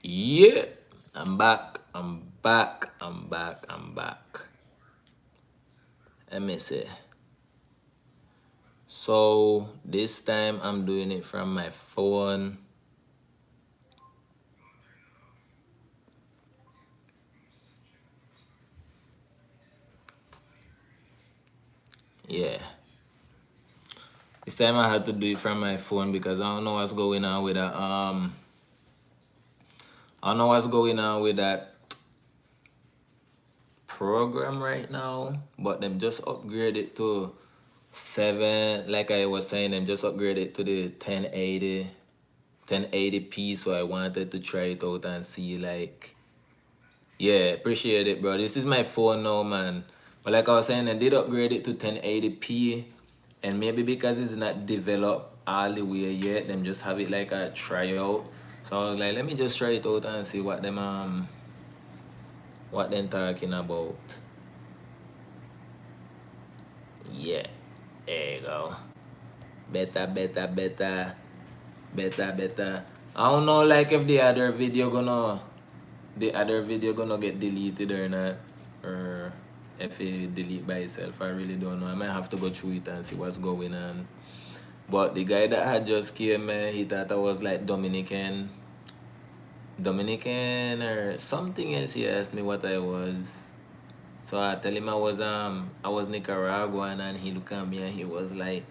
Yeah, I'm back. I'm back. Let me see. So this time I'm doing it from my phone. Yeah. This time I had to do it from my phone because I don't know what's going on with that. I don't know what's going on with that program right now, but them just upgraded to 7. Like I was saying, them just upgraded to the 1080p. So I wanted to try it out and see, like, yeah, appreciate it, bro. This is my phone now, man. But like I was saying, I did upgrade it to 1080p, and maybe because it's not developed all the way yet, them just have it like a tryout. So I was like, let me just try it out and see what them talking about. Yeah, there you go. Better. I don't know, like, if the other video gonna get deleted or not, or if it delete by itself. I really don't know. I might have to go through it and see what's going on. But the guy that had just came, he thought I was like Dominican or something else. He asked me what I was. So I tell him I was Nicaraguan, and he looked at me and he was like,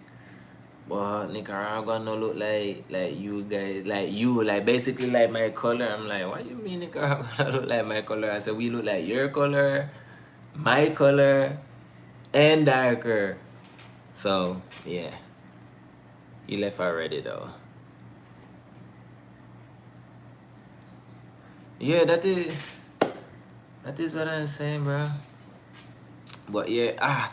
"But Nicaragua no look like you guys, like basically like my color." I'm like, "What you mean Nicaragua don't look like my color?" I said, "We look like your color, my color, and darker." So yeah, he left already though. Yeah, that is what I'm saying, bro. But yeah,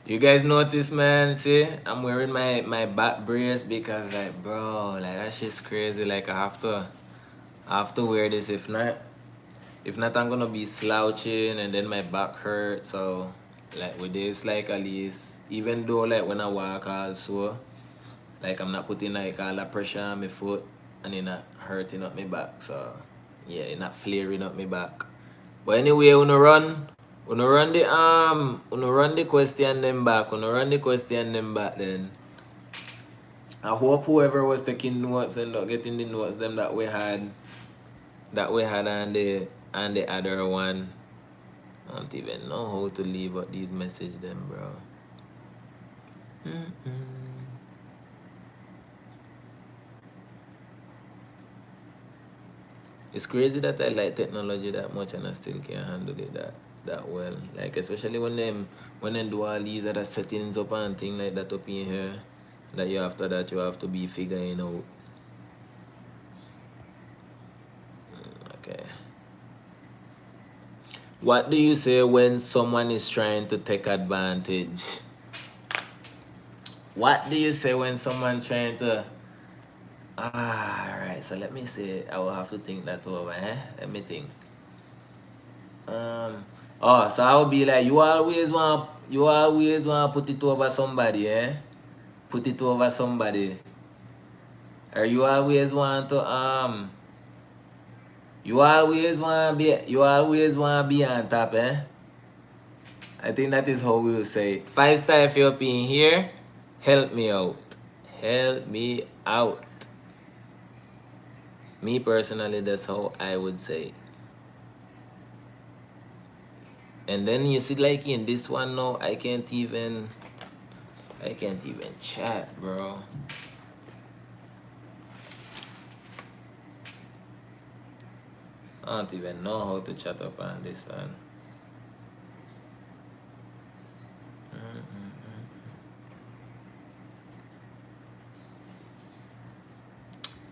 you guys notice, man? See, I'm wearing my back brace because, like, bro, like, that shit's crazy. Like, I have to wear this. If not, I'm gonna be slouching and then my back hurts. So, like, with this, like, at least, even though, like, when I walk also, like, I'm not putting like all the pressure on my foot and it not hurting up my back. So yeah, it not flaring up my back. But anyway, uno run the question them back. Uno run the question them back then. I hope whoever was taking notes and not getting the notes them that we had on the other one. I don't even know how to leave out these messages them, bro. It's crazy that I like technology that much and I still can't handle it that well. Like, especially when them do all these other settings up and things like that up in here, that you have to be figuring out. Okay. What do you say when someone is trying to take advantage? What do you say when someone trying to alright, so let me see. I will have to think that over, Let me think. So I would be like, you always want to put it over somebody, Put it over somebody. Or you always want to be on top, I think that is how we will say it. 5 star if you're up in here, help me out. Help me out. Me personally, that's how I would say it. And then you see, like, in this one now, I can't even chat, bro. I don't even know how to chat up on this one.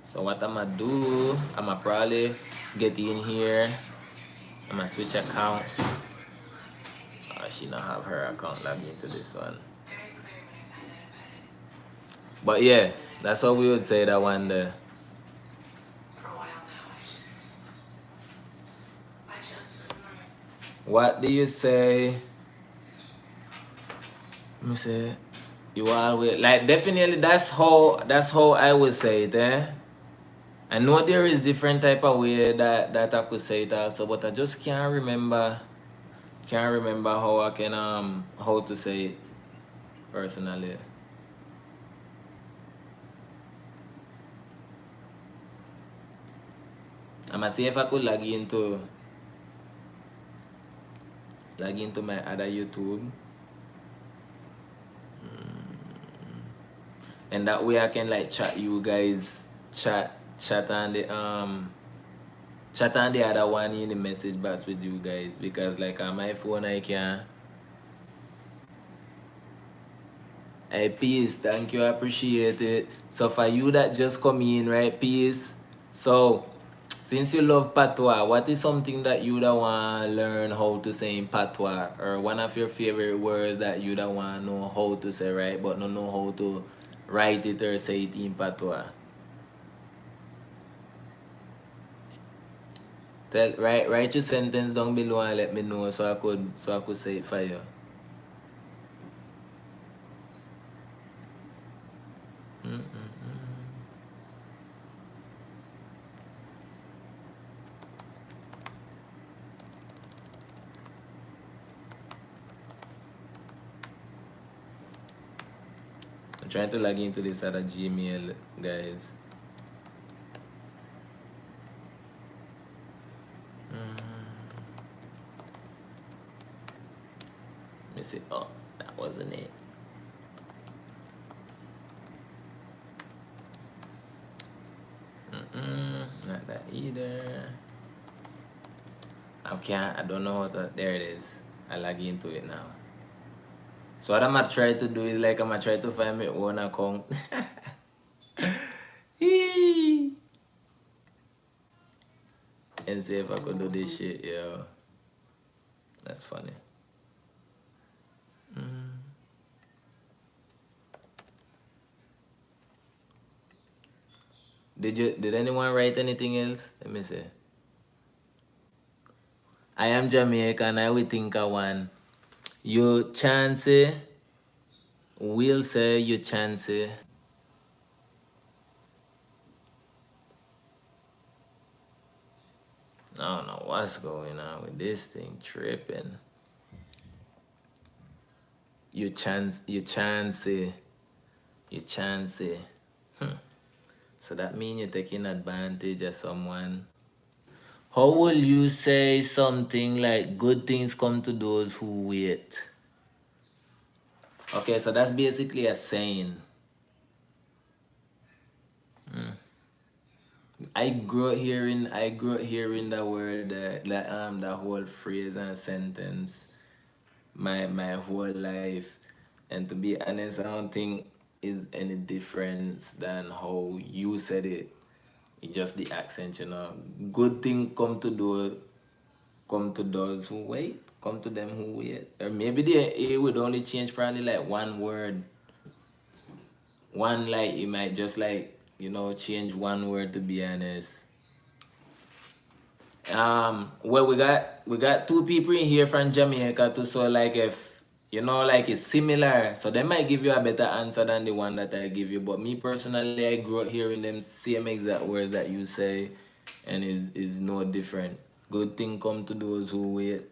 So what I'ma do, I'ma probably get in here. I'ma switch account. She not have her account logged into this one. But yeah, that's how we would say that one there. What do you say? Let me say. You always, like, definitely that's how I would say it, I know there is different type of way that I could say it also, but I just can't remember how I can how to say it personally. I'ma see if I could log into my other YouTube. And that way I can like chat you guys, chat on the chat on the other one in the message box with you guys, because like on my phone I can. Hey, peace, thank you, I appreciate it. So for you that just come in, right, peace. So since you love Patois, what is something that you don't want to learn how to say in Patois, or one of your favorite words that you don't want to know how to say, right, but don't know how to write it or say it in Patois? Write your sentence down below and let me know so I could say it for you. I'm trying to log into this other Gmail, guys. Let me see. Oh, that wasn't it. Not that either. I don't know how to. There it is. I log into it now. So what I'm gonna try to do is like I'm gonna try to find my own account. And see if I could do this shit, yo. That's funny. Did anyone write anything else? Let me see. I am Jamaican, I will think of one. You chance will say you chance. I don't know what's going on with this thing tripping. You chance. So that means you're taking advantage of someone. How will you say something like good things come to those who wait? Okay, so that's basically a saying. I grew up hearing the word the whole phrase and sentence my whole life. And to be honest, I don't think is any difference than how you said it. It's just the accent, you know. Good thing come to those who wait, come to them who wait. Or maybe it would only change probably like one word. One, like you might just like, you know, change one word, to be honest. Well, we got two people in here from Jamaica too, so like if you know, like it's similar, so they might give you a better answer than the one that I give you. But me personally, I grew up hearing them same exact words that you say, and is no different. Good thing come to those who wait.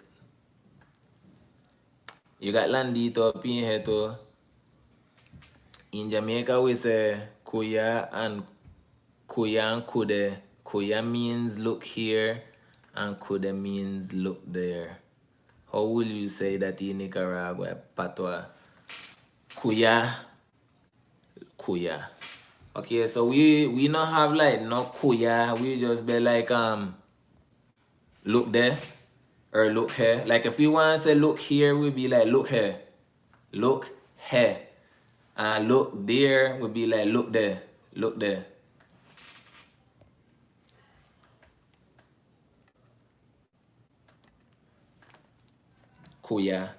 You got Landito up in here too. In Jamaica, we say kuya and kude. Kuya means look here, and kude means look there. How will you say that in Nicaragua? Patois. Kuya. Kuya. Okay, so we not have like no kuya. We just be like look there or look here. Like if we want to say look here, we be like look here. Look here. And look there would be like look there. Look there. Kuya.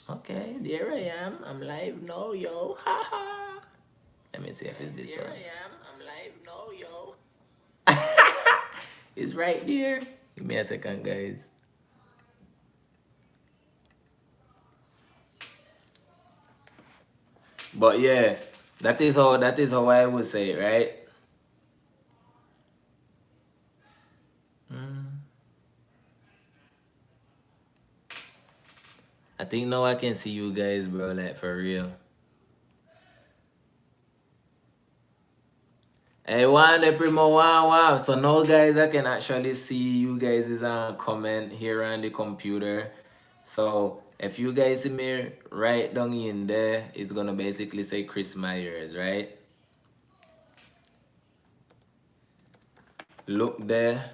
Okay, there I am. I'm live now, yo. Ha ha. Let me see if it's this one. There I am. I'm live now, yo. It's right there. Give me a second, guys. But yeah, that is how I would say it, right? I think now I can see you guys, bro, like for real. Hey, one the primo one wow. So now guys I can actually see you guys' comment here on the computer. So if you guys see me right down in there, it's gonna basically say Chris Myers, right? Look there.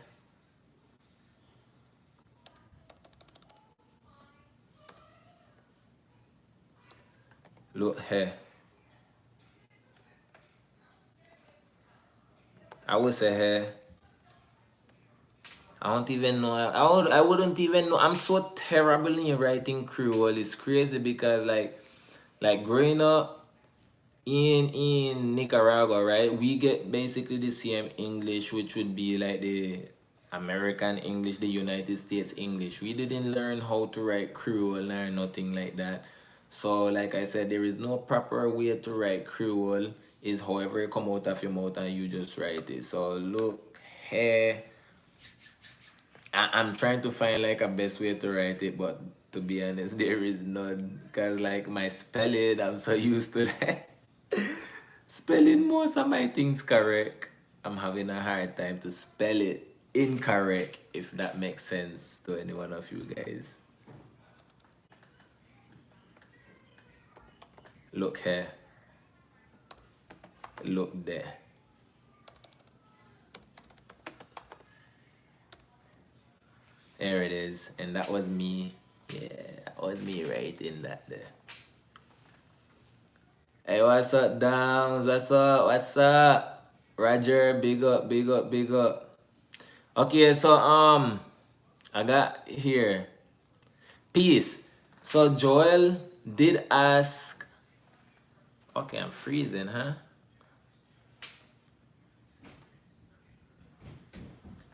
Look here. I would say here. I don't even know. I wouldn't even know. I'm so terrible in writing Creole. It's crazy because like growing up in Nicaragua, right? We get basically the same English, which would be like the American English, the United States English. We didn't learn how to write Creole or nothing like that. So like I said, there is no proper way to write Creole. Is however it come out of your mouth and you just write it. So look here. I'm trying to find like a best way to write it, but to be honest, there is none. Cause like my spelling, I'm so used to that. Spelling most of my things correct. I'm having a hard time to spell it incorrect, if that makes sense to any one of you guys. Look here. Look there. There it is. And that was me. Yeah, that was me writing that there. Hey, what's up, Downs? What's up? What's up? Roger, big up, big up, big up. Okay, so I got here. Peace. So Joel did ask. Okay, I'm freezing, huh?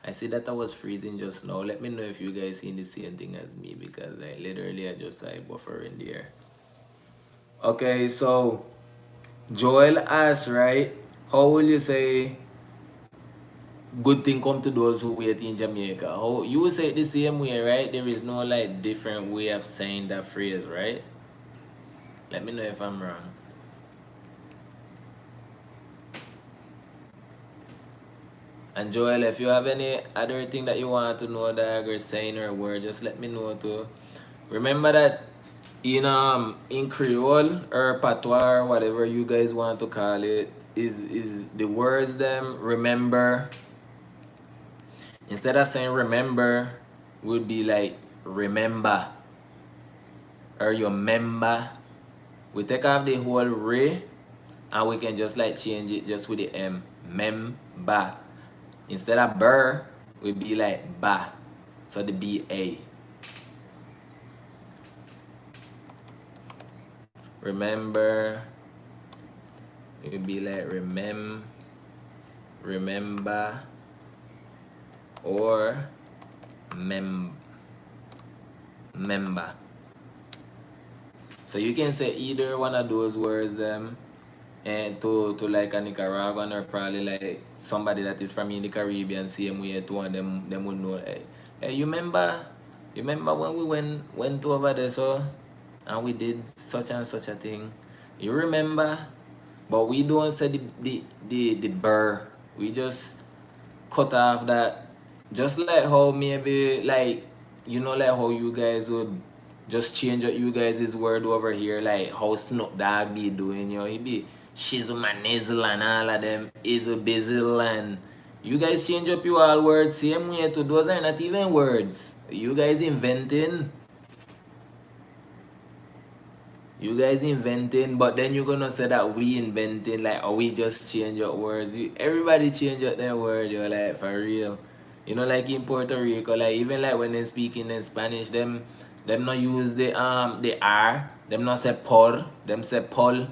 I see that I was freezing just now. Let me know if you guys seen the same thing as me because like literally I just saw a buffer in the air. Okay, so Joel asked, right? How will you say good thing come to those who wait in Jamaica? How you will say it the same way, right? There is no like different way of saying that phrase, right? Let me know if I'm wrong. And Joel, if you have any other thing that you want to know that you're saying or word, just let me know too. Remember that in Creole or Patois or whatever you guys want to call it, is the words them remember. Instead of saying remember, would be like remember or your member. We take off the whole re and we can just like change it just with the M. Member. Instead of burr, would be like ba. So the B-A. Remember. It would be like remember or member. So you can say either one of those words them and to like a Nicaraguan or probably like somebody that is from in the Caribbean same way to one them would know hey you remember when we went over there so and we did such and such a thing. You remember? But we don't say the burr. We just cut off that. Just like how maybe like like how you guys would just change up you guys' word over here, like how Snoop Dogg be doing, he be shizzle my nizzle and all of them izzle bizzle and you guys change up your all words same way too. Those are not even words. You guys inventing. You guys inventing, but then you're gonna say that we inventing, like, oh, we just change up words. Everybody change up their word, yo, like, for real. Like in Puerto Rico, like, even like when they speaking in Spanish, them not use the R, them not say por, them say pol,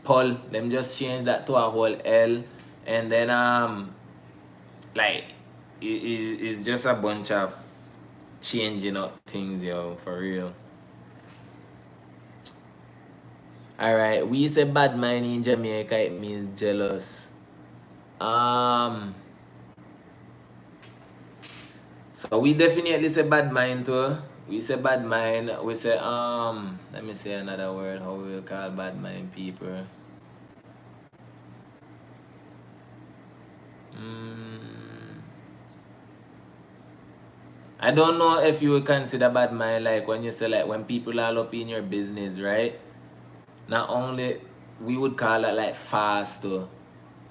pol, them just change that to a whole L, and then, like, it's just a bunch of changing up things, yo, for real. Alright, we say bad mind in Jamaica, it means jealous. So we definitely say bad mind too. We say bad mind. We say let me say another word how we will call bad mind people. I don't know if you would consider bad mind like when you say like when people are up in your business, right? Not only we would call it like fast too.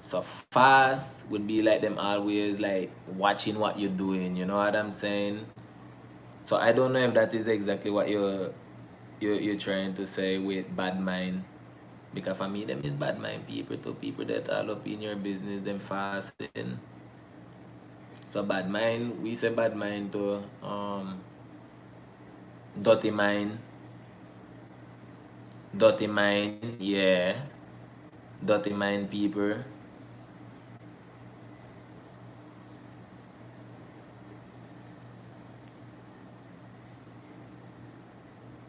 So fast would be like them always like watching what you're doing, you know what I'm saying? So I don't know if that is exactly what you're trying to say with bad mind. Because for me them is bad mind people to people that are up in your business, them fasting. So bad mind, we say bad mind to dirty mind. Dirty mind, yeah. Dirty mind people.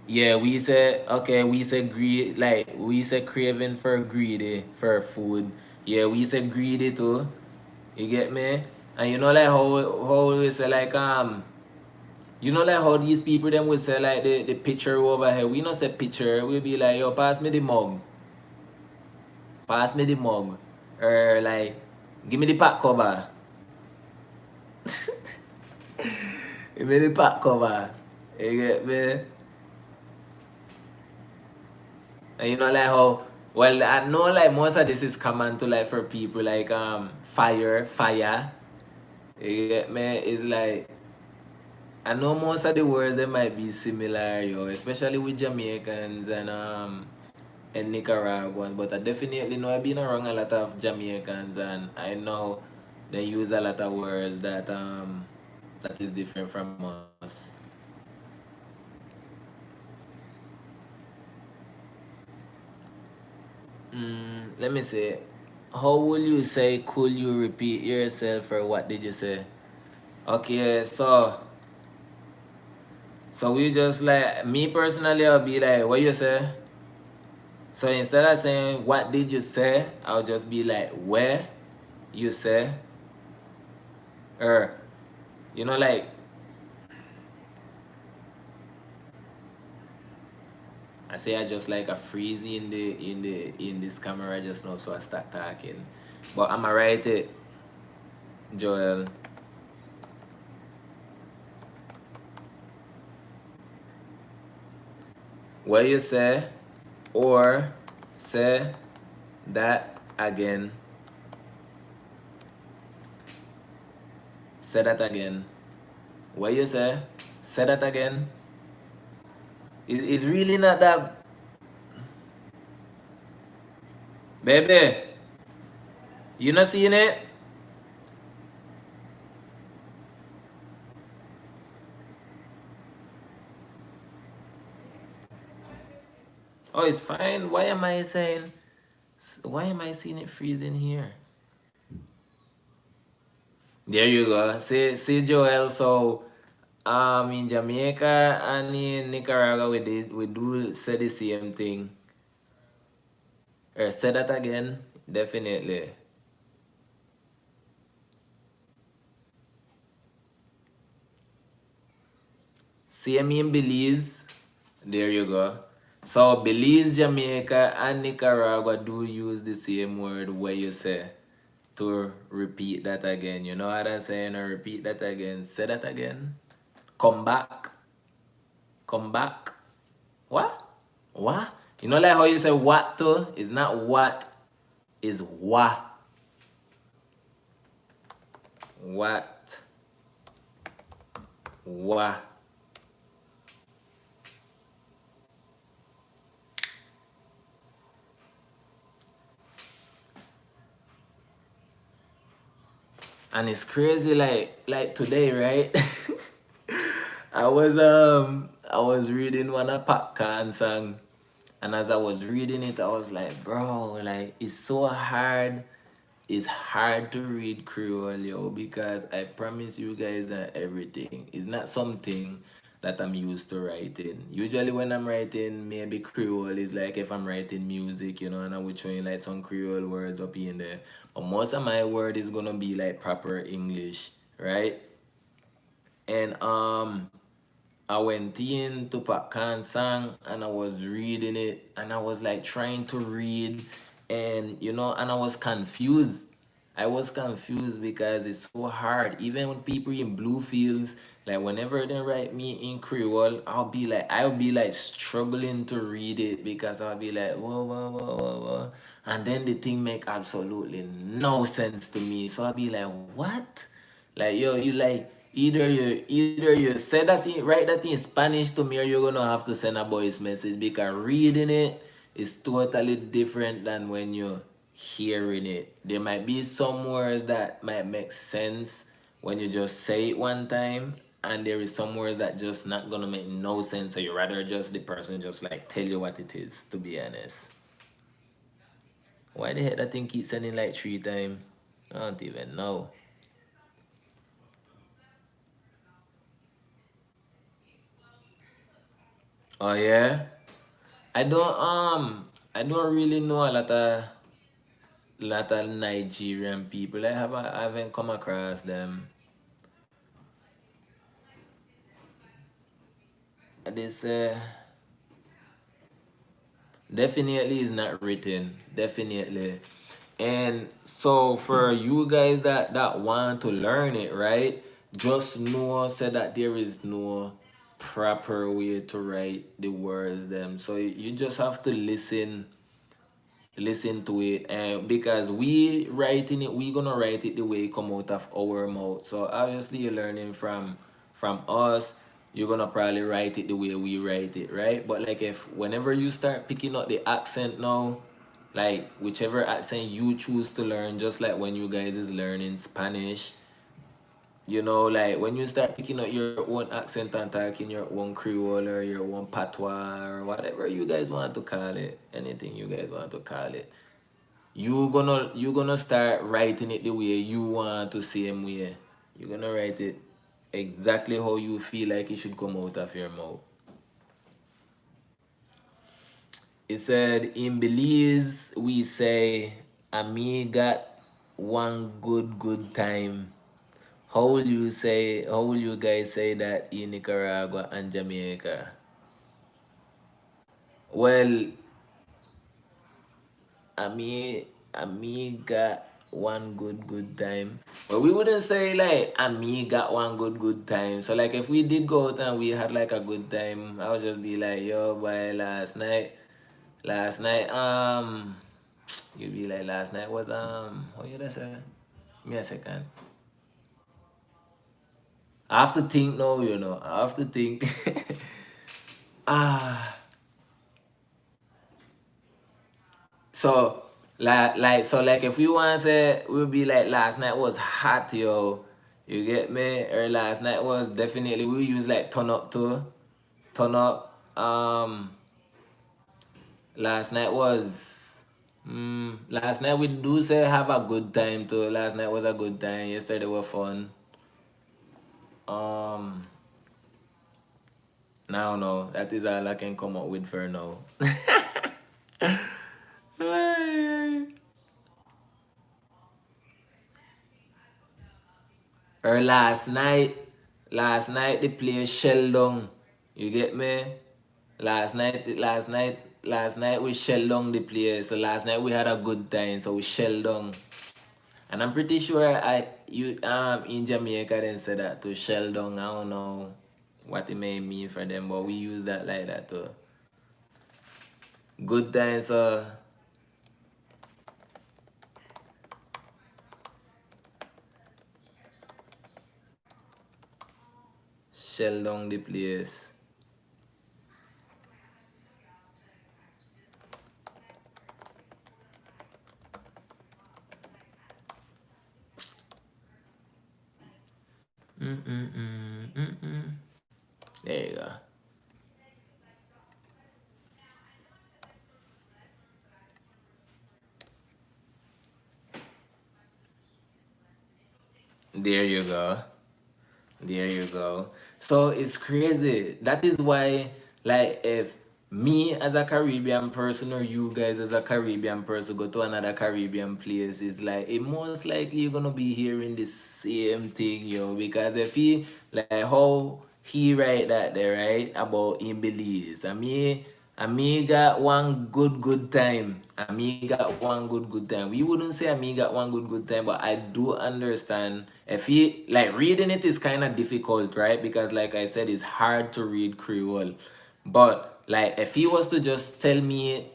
Yeah, we say okay, we say greed like we say craving for greedy for food. Yeah, we say greedy too. You get me? And you know like how we say like you know like how these people them would say like the picture over here. We not say picture, we be like, yo, pass me the mug. Pass me the mug. Or like give me the pack cover. Give me the pack cover. You get me? And you know like how well I know like most of this is common to like for people like fire. You get me? It's like I know most of the words they might be similar, yo, especially with Jamaicans and Nicaraguans, but I definitely know I've been around a lot of Jamaicans and I know they use a lot of words that is different from us. Let me see. How will you say could you repeat yourself or what did you say? Okay, so we just like me personally I'll be like what you say? So instead of saying what did you say, I'll just be like where you say or you know like I say I just like a freeze in this camera just now so I start talking. But I'ma write it, Joel. What you say or say that again. Say that again. What you say? Say that again. It's really not that. Baby, you not seeing it? Oh, it's fine. Why am I saying? Why am I seeing it freezing here? There you go. See Joel. So, in Jamaica and in Nicaragua, we do say the same thing. Or say that again. Definitely. See me in Belize. There you go. So Belize, Jamaica, and Nicaragua do use the same word where you say to repeat that again. You know what I'm saying? Or repeat that again. Say that again. Come back. Come back. What? What? You know like how you say what to? It's not what, it's wa. What? Wa. And it's crazy like today, right? I was reading one of Popcorn song and as I was reading it I was like, bro, like it's so hard. It's hard to read Creole, yo, because I promise you guys that everything is not something that I'm used to writing. Usually when I'm writing maybe Creole is like if I'm writing music, you know, and I would throw in like some Creole words up in there. But most of my word is gonna be like proper English, right? And I went in to Pakistan song and I was reading it and I was like trying to read and you know and I was confused. I was confused because it's so hard. Even when people in Bluefields, like whenever they write me in Creole, I'll be like struggling to read it because I'll be like whoa whoa whoa whoa whoa. And then the thing make absolutely no sense to me. So I'll be like, what? Like yo, you like either you say that thing, write that thing in Spanish to me, or you're gonna have to send a voice message because reading it is totally different than when you're hearing it. There might be some words that might make sense when you just say it one time, and there is some words that just not gonna make no sense. So you rather just the person just like tell you what it is. To be honest, why the heck that thing keep sending like 3 times? I don't even know. Oh yeah. I don't really know a lot of Nigerian people. I haven't come across them. This definitely is not written. Definitely. And so for you guys that want to learn it, right? Just know say that there is no proper way to write the words them. So you just have to listen to it and because we writing it, we gonna write it the way it come out of our mouth. So obviously you're learning from us, you're gonna probably write it the way we write it, right? But like if whenever you start picking up the accent now, like whichever accent you choose to learn, just like when you guys is learning Spanish, you know, like when you start picking up your own accent and talking your own Creole or your own Patois or whatever you guys want to call it, anything you guys want to call it, you gonna start writing it the way you want to same way. You're gonna write it exactly how you feel like it should come out of your mouth. It said in Belize we say Ami got one good time. How will you guys say that in Nicaragua and Jamaica? Well, Ami got one good time. But we wouldn't say like Ami got one good time. So like if we did go out and we had like a good time, I would just be like, yo boy, last night you'd be like last night was how you say? Give me a second. I have to think now, you know. I have to think. ah So like if we want to say we'll be like last night was hot, yo. You get me? Or last night was definitely we use like turn up too. Turn up. Last night was last night we do say have a good time too. Last night was a good time. Yesterday was fun. Um now no. That is all I can come up with for now. Or last night the place shell down. You get me? Last night we shell down the place. So last night we had a good time, so we shell down. And I'm pretty sure I you in Jamaica then said that to shell down. I don't know what it may mean for them, but we use that like that too. Good time, so shell down the place. Mm-mm-mm-mm-mm. There you go. There you go. There you go. So it's crazy. That is why, like, if me as a Caribbean person or you guys as a Caribbean person go to another Caribbean place, it's like it most likely you're gonna be hearing the same thing, yo. Because if he like how he write that there, right, about in Belize, and me got one good time. And me got one good time. We wouldn't say me got one good time, but I do understand if he like reading it is kind of difficult, right? Because like I said, it's hard to read Creole. But like if he was to just tell me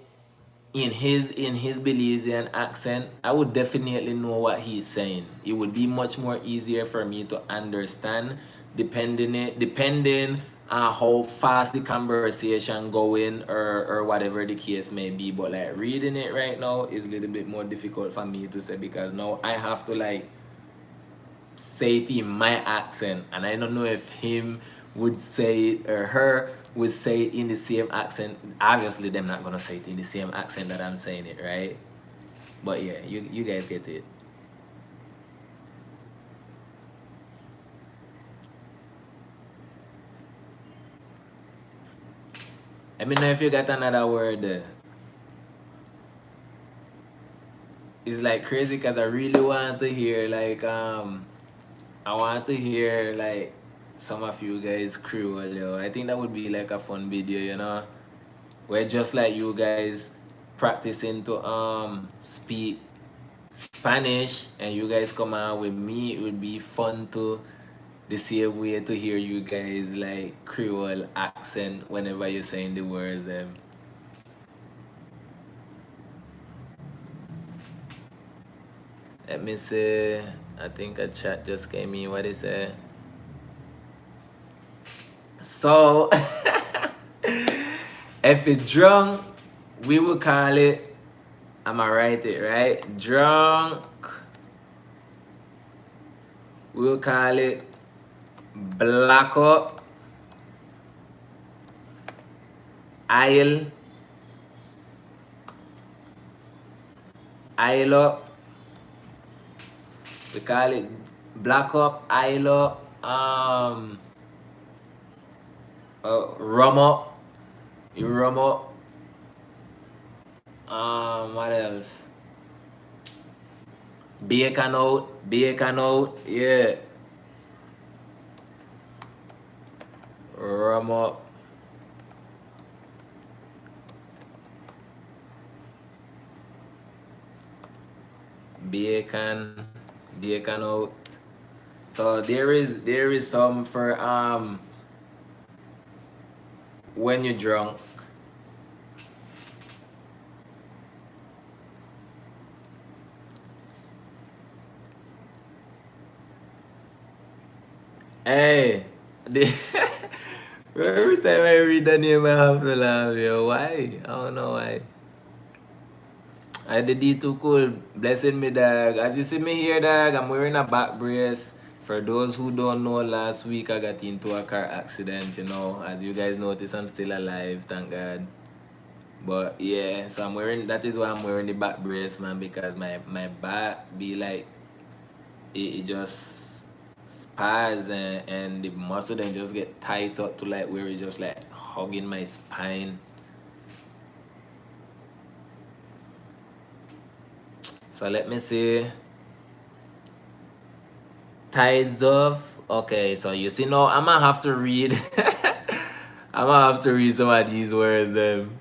in his Belizean accent, I would definitely know what he's saying. It would be much more easier for me to understand, depending on how fast the conversation going or whatever the case may be. But like reading it right now is a little bit more difficult for me to say because now I have to like say it in my accent, and I don't know if him would say it or her would say it in the same accent. Obviously, them not gonna say it in the same accent that I'm saying it, right? But yeah, you guys get it. Let me know if you got another word. It's like crazy because I really want to hear I want to hear like some of you guys Creole, yo. I think that would be like a fun video, you know. We're just like you guys practicing to speak Spanish and you guys come out with me. It would be fun to the same way to hear you guys like Creole accent whenever you're saying the words them. Let me see. I think a chat just came in. What is it? So if it's drunk, we will call it, I'ma write it right. Drunk, we'll call it black up, aisle, aisle up. We call it black up, aisle up, rum up, you rum up. What else? Bacon out, yeah. Rum up, bacon, bacon out. So there is some for when you're drunk. Hey, every time I read the name, I have to laugh, yo. Why? I don't know why. I the D too cool. Blessing me, dog. As you see me here, dog, I'm wearing a back brace. For those who don't know, last week I got into a car accident, you know. As you guys notice, I'm still alive, thank God. But yeah, so that is why I'm wearing the back brace, man, because my back be like, it just spaz and the muscle then just get tight up to like where it just like hugging my spine. So let me see. Ties off. Okay, so you see now I'm gonna have to read. I'm gonna have to read some of these words then.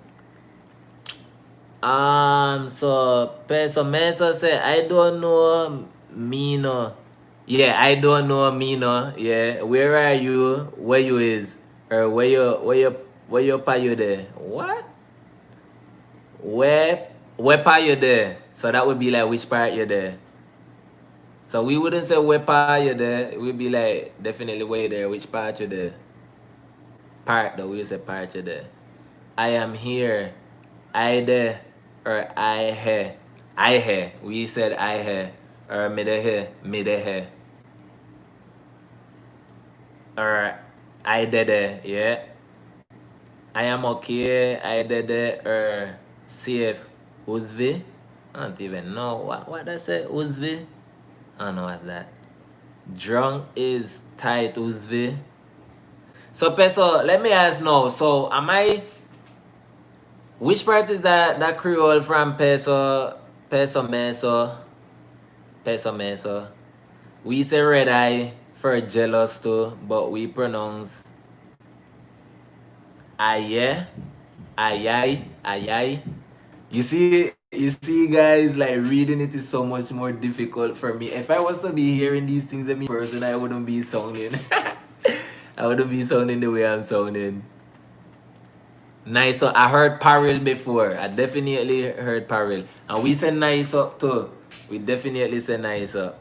So Peso Mesa say I don't know Mino. Yeah, I don't know Mino. Yeah, where are you? Where you is? Or where you pa you there? What? Where pa you there? So that would be like which part you're there. So we wouldn't say where part you're there. It would be like definitely where you're there. Which part you're there? Part though. We say part you're there. I am here. I there. Or I here. I here. We said I here. Or me there here. Me there here. Or I there. Yeah. I am okay. I there. Or safe. Uzvi. I don't even know. What I say? Uzvi? I don't know what's that. Drunk is tight uzvi. So Peso, let me ask now. So am I which part is that Creole from Peso? Peso Meso? Peso Meso. We say red eye for jealous too, but we pronounce aye, aye, aye. You see, guys, like reading it is so much more difficult for me. If I was to be hearing these things in person, I wouldn't be sounding. I wouldn't be sounding the way I'm sounding. Nice up. I heard parallel before. I definitely heard parallel. And we say nice up too. We definitely say nice up.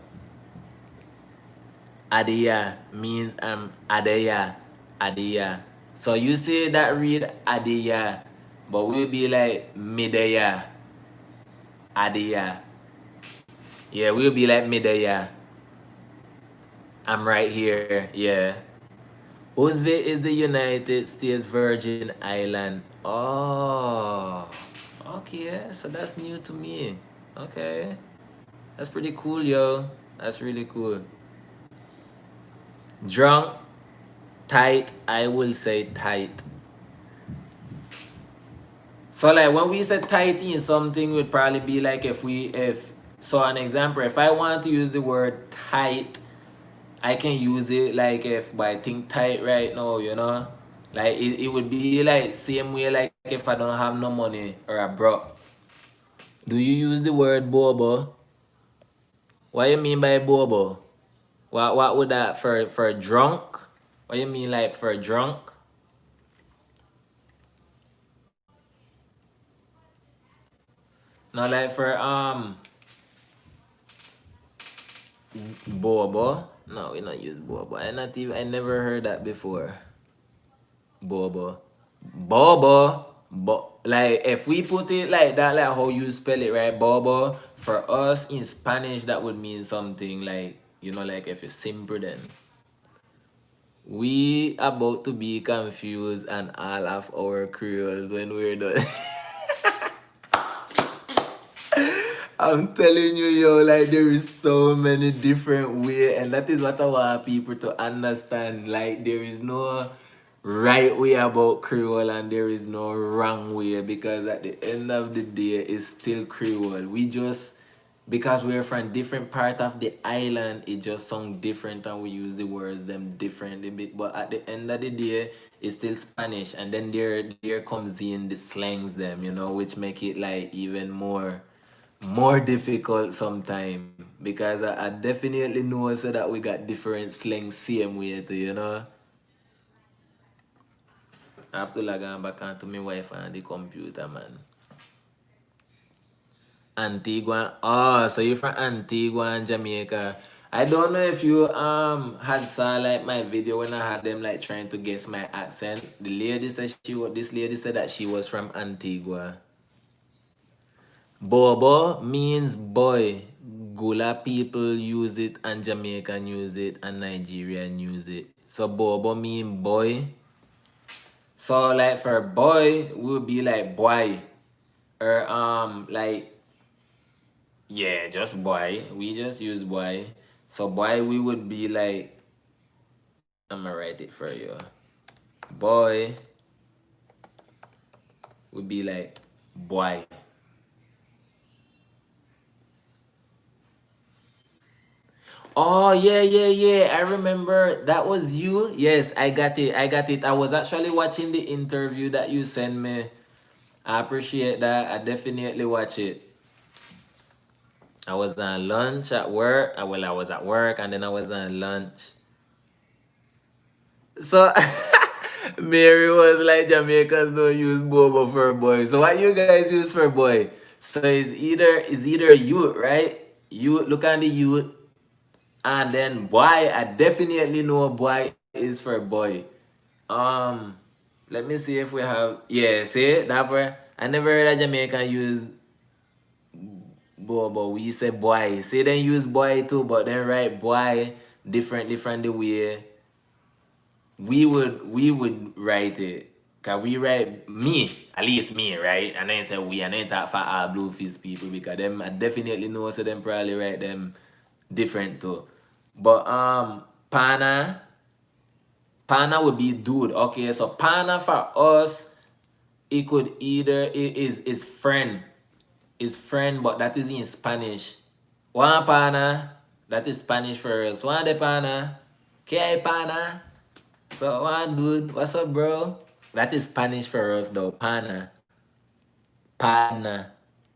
Adeya means Adeya. Adeya. So you say that read Adeya, but we'll be like Mideya. Adeya. Yeah, we'll be like Mideya. I'm right here. Yeah. Uzve is the United States Virgin Island. Oh. Okay, so that's new to me. Okay. That's pretty cool, yo. That's really cool. Drunk, tight, I will say tight. So like when we say tight in something would probably be like if so an example, if I want to use the word tight, I can use it like if I think tight right now, you know? Like it would be like same way like if I don't have no money or I broke. Do you use the word bobo? What you mean by bobo? What would that for drunk? What you mean like for drunk? Not like for bobo. No, we not use bobo. I never heard that before. Bobo. Bobo. Like if we put it like that, like how you spell it, right? Bobo. For us in Spanish that would mean something like, you know, like if it's simple then. We about to be confused and all of our Creoles when we're done. I'm telling you, yo, like there is so many different ways, and that is what I want people to understand. Like there is no right way about Creole and there is no wrong way because at the end of the day, it's still Creole. We just because we're from different part of the island, it just sound different and we use the words them differently bit. But at the end of the day, it's still Spanish, and then there comes in the slangs them, you know, which make it like even more difficult sometime because I definitely know so that we got different slang same way too, you know. I have to log on back onto my wife and the computer, man. Antigua. Oh, so you're from Antigua and Jamaica. I don't know if you had saw like my video when I had them like trying to guess my accent. The lady said this lady said that she was from Antigua. Bobo means boy. Gula people use it and Jamaican use it and Nigerian use it. So Bobo mean boy. So like for boy would be like boy. Or like yeah, just boy. We just use boy. So boy we would be like I'ma write it for you. Boy would be like boy. Oh yeah, yeah, yeah. I remember that was you. Yes, I got it. I got it. I was actually watching the interview that you sent me. I appreciate that. I definitely watch it. I was on lunch at work. Well, I was at work and then I was on lunch. So Mary was like Jamaicans don't use bobo for boy. So what you guys use for boy? So it's either youth, right? You look at the youth. And then boy, I definitely know boy is for boy. Um, Let me see if we have see that part. I never heard a Jamaican use boy, but we say boy. Say then use boy too, but then write boy differently from the way we would write it. Cause we write me, at least me, right? And then say we and then talk for all Blueface people because them I definitely know so them probably write them different too. But pana would be dude. Okay, so pana for us, it could either is friend. Is friend, but that is in Spanish. One pana, that is Spanish for us. One de pana, que hay pana? So one dude, what's up, bro? That is Spanish for us though, pana. Padna.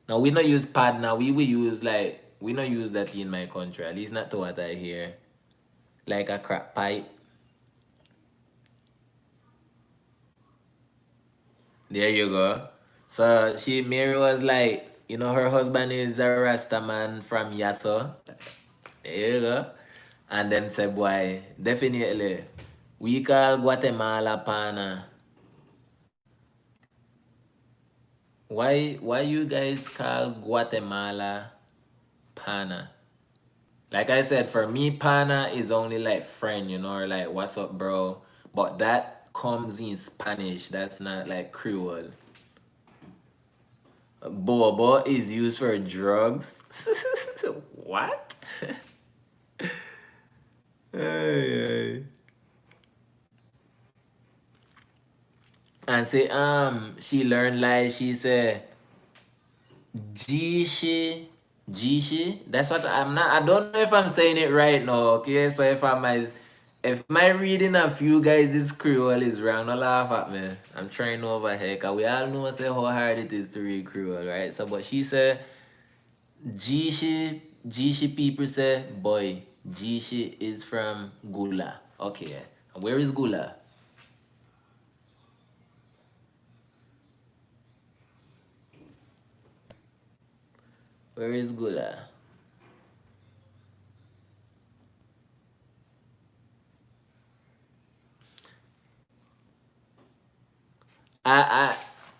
Now we not use padna, we use like we not use that in my country, at least not to what I hear. Like a crack pipe. There you go. So Mary was like, her husband is a Rasta man from Yasso. There you go. And them say, boy, definitely. We call Guatemala pana. Why you guys call Guatemala pana? Like I said, for me, pana is only like friend, or like what's up, bro. But that comes in Spanish. That's not like Creole. Bobo is used for drugs. What? Ay, ay. And say she learned like she said Jishi Jishi. That's what I'm not. I don't know if I'm saying it right now. Okay, so if my reading of you guys is Creole is wrong, don't laugh at me. I'm trying over here, cause we all know say how hard it is to read Creole, right? So, but she said Jishi people say boy. Jishi is from Gula. Okay, where is Gula? Where is Gula? I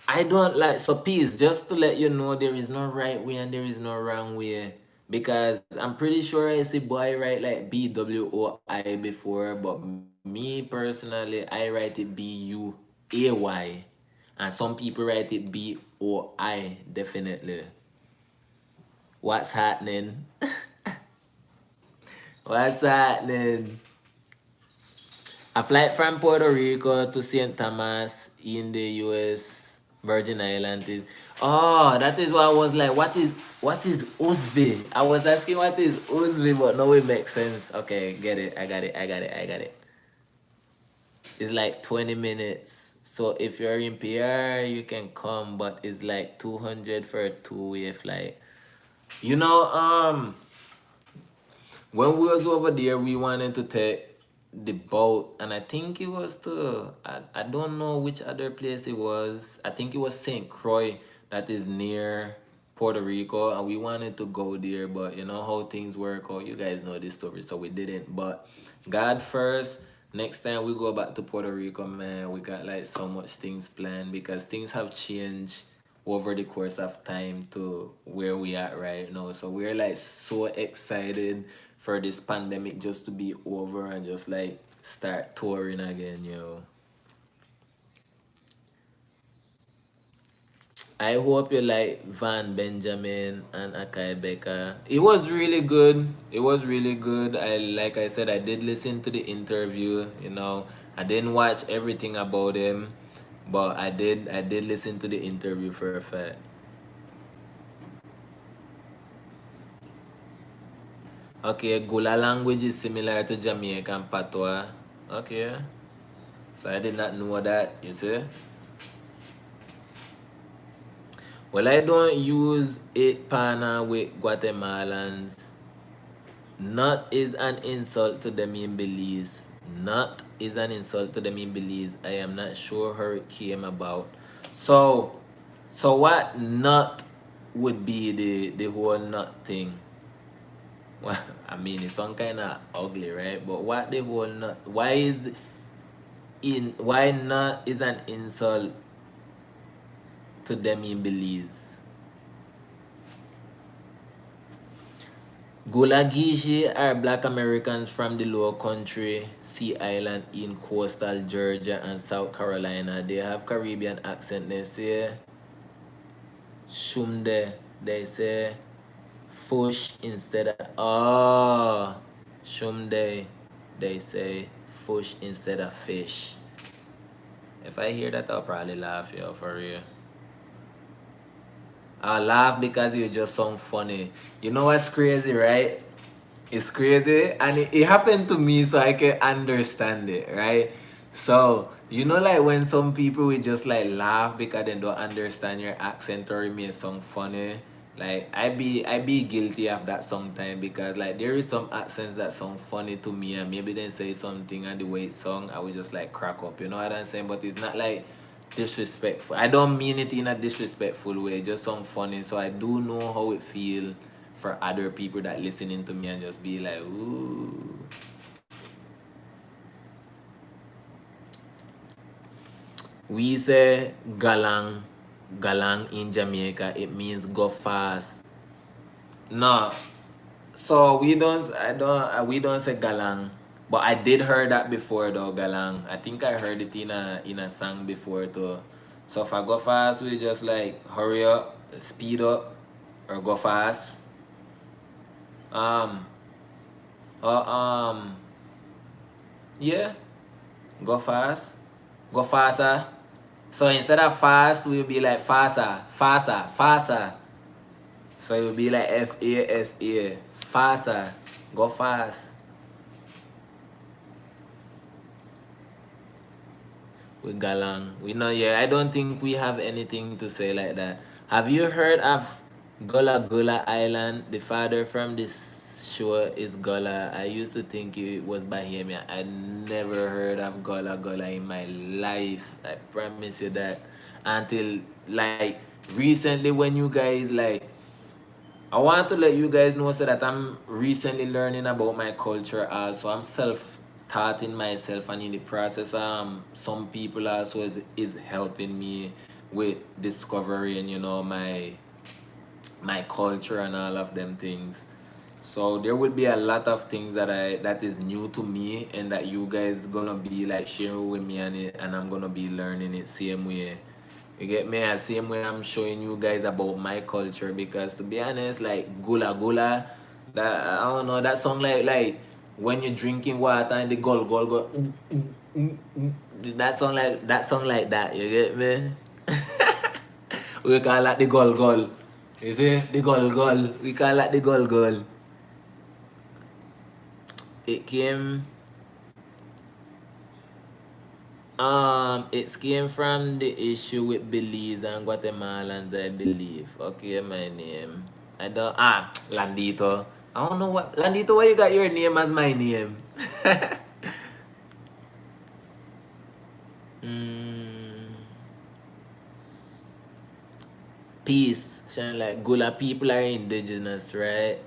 I don't like, so please, just to let you know, there is no right way and there is no wrong way, because I'm pretty sure I see boy write like BWOI before, but me personally I write it BUAY, and some people write it BOI. Definitely. What's happening? What's happening? A flight from Puerto Rico to St. Thomas in the US Virgin Islands is, oh, that is why I was like, what is Usby? I was asking what is Usby, but no, it makes sense. Okay, get it. I got it. It's like 20 minutes. So if you're in PR, you can come, but it's like 200 for a two-way flight. You know, when we was over there, we wanted to take the boat, and I think it was to, I don't know which other place it was. I think it was St. Croix, that is near Puerto Rico, and we wanted to go there, but you know how things work out. You guys know this story, so we didn't. But God first. Next time we go back to Puerto Rico, man, we got like so much things planned, because things have changed over the course of time to where we at right now. So we're like so excited for this pandemic just to be over and just like start touring again, yo. I hope you like Van Benjamin and Akai Becca. It was really good. It was really good. Like I said, I did listen to the interview. I didn't watch everything about him, but I did listen to the interview for a fact. Okay, Gula language is similar to Jamaican Patois. Okay. So I did not know that, you see. Well, I don't use it pana with Guatemalans. Not is an insult to them in Belize. Not is an insult to them in Belize. I am not sure how it came about. So, so what nut would be the whole nut thing? Well, I mean, it's some kind of ugly, right? But what the whole nut? Why nut is an insult to them in Belize? Gulagishi are black Americans from the low country, Sea Island in coastal Georgia and South Carolina. They have Caribbean accent. They say shumde. They say fush instead of, oh, Shumde, they say fush instead of fish. If I hear that, I'll probably laugh, yo, for real. I'll laugh because you just sound funny. You know what's crazy, right? It's crazy, and it happened to me, so I can understand it, right? So you know, like when some people will just like laugh because they don't understand your accent or it may sound funny. Like I be guilty of that sometimes because like there is some accents that sound funny to me and maybe they say something and the way it sung I would just like crack up. You know what I'm saying? But it's not like disrespectful. I don't mean it in a disrespectful way. It just sound funny. So I do know how it feel for other people that listening to me and just be like, ooh. We say galang, galang in Jamaica. It means go fast. No, so we don't say galang, but I did heard that before though galang. I think I heard it in a song before too. So if I go fast, we just like hurry up, speed up, or go fast. Um, or yeah, go fast, go faster. So instead of fast, we'll be like faster, faster, faster. So it will be like FASA, faster, go fast. With Galang. We know, yeah, I don't think we have anything to say like that. Have you heard of Gula Gula Island? The father from this show is Gula. I used to think it was Bahamian. I never heard of Gula Gula in my life. I promise you that. Until like recently when you guys like I want to let you guys know so that I'm recently learning about my culture also. I'm self-taught in myself and in the process some people also is helping me with discovering, you know, my culture and all of them things. So there will be a lot of things that is new to me and that you guys gonna be like sharing with me and I'm gonna be learning it same way. You get me? The same way I'm showing you guys about my culture because to be honest, like gula gula, that I don't know, that song like when you're drinking water and the gul gul go that song like that, you get me? We call that the gul gul. You see? The gul gul. We call that the gul gul. It came from the issue with Belize and Guatemalans, I believe. Okay, my name. I don't Landito. I don't know what Landito, why you got your name as my name? mm, Peace. Sean like Gula people are indigenous, right?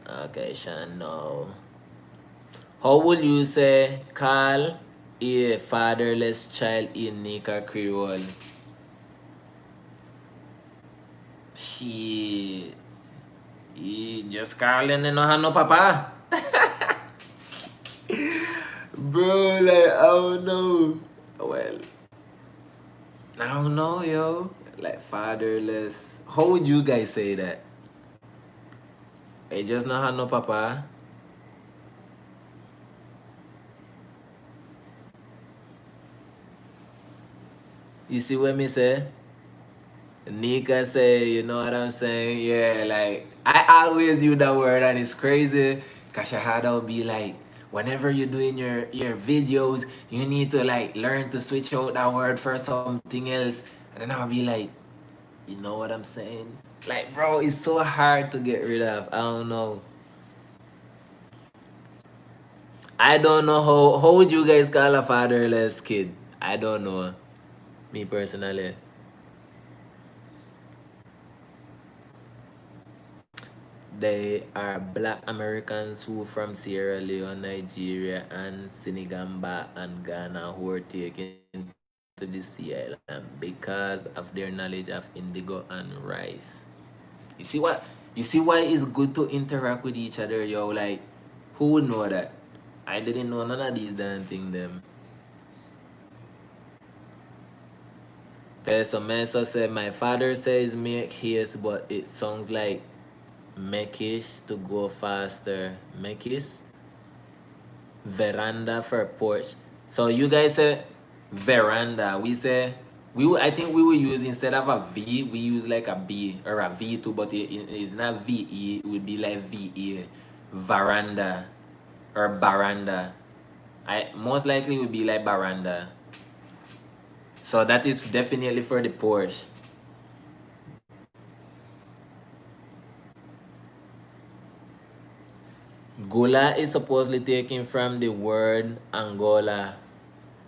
Okay, Sean, no. How would you say call a fatherless child in Nika Creole? Shit. He just calling and no have no papa. Bro, like, I don't know. Well, I don't know, yo. Like, fatherless. How would you guys say that? He just not have no papa. You see what me say? Nika say, you know what I'm saying? Yeah, like, I always use that word and it's crazy. Cause Shahada will be like, whenever you're doing your videos, you need to like learn to switch out that word for something else. And then I'll be like, you know what I'm saying? Like, bro, it's so hard to get rid of. I don't know. I don't know how would you guys call a fatherless kid? I don't know. Me personally. They are black Americans who from Sierra Leone, Nigeria, and Senegamba and Ghana who were taken to the sea island because of their knowledge of indigo and rice. You see what? You see why it's good to interact with each other, yo? Like, who would know that? I didn't know none of these damn thing them. Peso Mesa said, my father says make haste, but it sounds like Mekis to go faster. Mekis. Veranda for porch. So you guys say veranda. We say I think we will use instead of a V, we use like a B or a V too, but it's not VE. It would be like VE. Veranda or baranda. I most likely would be like baranda. So that is definitely for the porch. Gola is supposedly taken from the word Angola.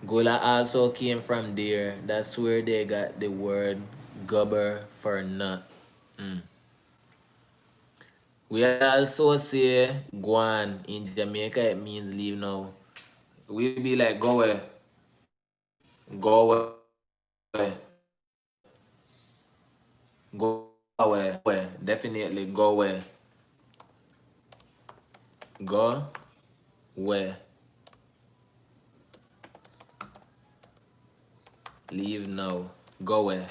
Gola also came from there. That's where they got the word gubber for nut. Mm. We also say guan. In Jamaica, it means leave now. We be like, go away. Go away. Go away. Definitely go away. Go away. Leave now. Go away.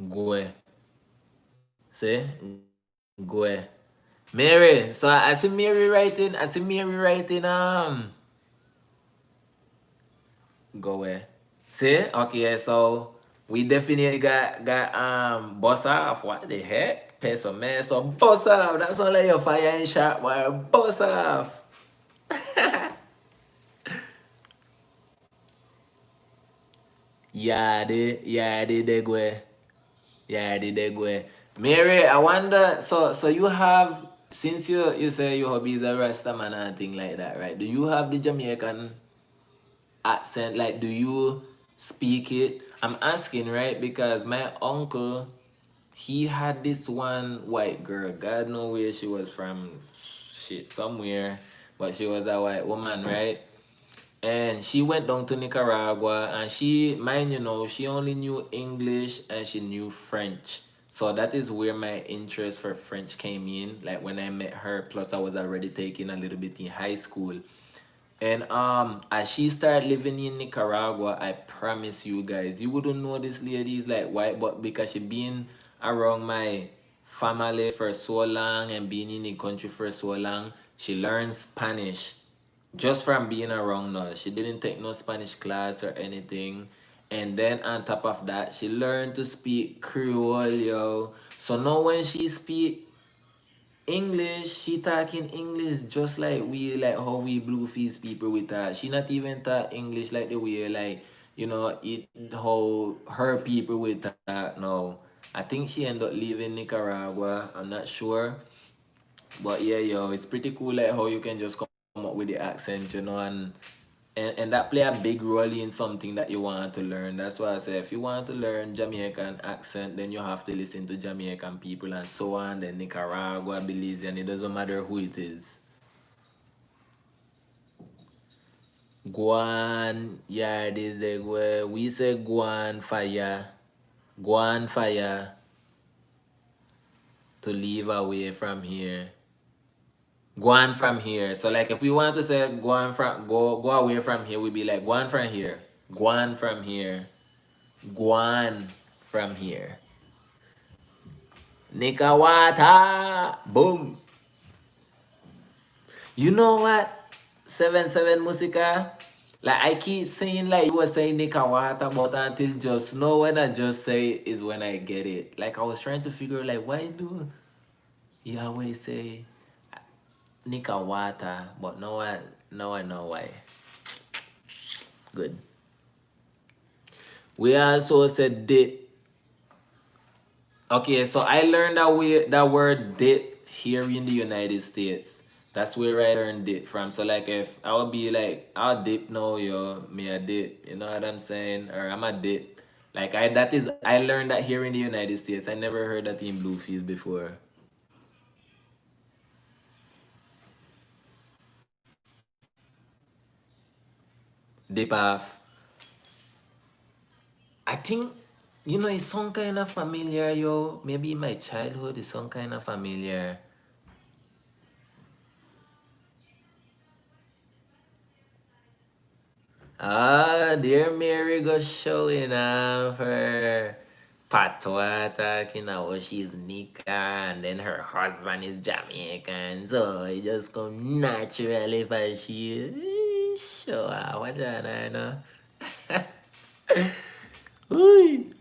Go away. See? Go away. Mary. So I see Mary writing. Go away. See? Okay, so we definitely got boss off. What the heck? Pay some man, so boss off. That's all like your fire and shot. Why boss off? They go. They go. Mary, I wonder. So you have since you say your hobby is a Rasta man and thing like that, right? Do you have the Jamaican accent? Like, do you speak it? I'm asking, right? Because my uncle, he had this one white girl. God know where she was from. Shit, somewhere. But she was a white woman, right? And she went down to Nicaragua and mind you know, she only knew English and she knew French. So that is where my interest for French came in. Like when I met her, plus I was already taking a little bit in high school. And as she started living in Nicaragua, I promise you guys, you wouldn't know this lady is like white, but because she been around my family for so long and being in the country for so long, she learned Spanish just from being around us. She didn't take no Spanish class or anything. And then on top of that, she learned to speak Creole, yo. So now when she speak English, she talking English just like we, like how we Blueface people with talk. She not even talk English like the way like, how her people with talk now. I think she ended up leaving Nicaragua. I'm not sure. But yeah, yo, it's pretty cool like how you can just come up with the accent, and that play a big role in something that you want to learn. That's why I say if you want to learn Jamaican accent, then you have to listen to Jamaican people and so on, then Nicaragua, Belize, and it doesn't matter who it is. Guan, yeah, this the where we say Guan fire. Guan fire to leave away from here. Go on from here. So like if we want to say go away from here, we'd be like go on from here. Go on from here. Go on from here. Nikawata. Boom. You know what? 7-7 Musica. Like I keep saying like you were saying Nikawata, but until just know when I just say it is when I get it. Like I was trying to figure like why do you always say Nikawata, but now I know why. Good. We also said date. Okay, so I learned that word date here in the United States. That's where I learned it from. So like if I would be like, I'll dip now, yo, me a dip. You know what I'm saying? Or I'm a dip. Like I learned that here in the United States. I never heard that in Blueface before. Dip off. I think it's some kind of familiar, yo. Maybe in my childhood it's some kind of familiar. Ah, dear Mary go showing off her Patois talking about she's Nika and then her husband is Jamaican. So it just come naturally for she. Sure, watch out now. Uy.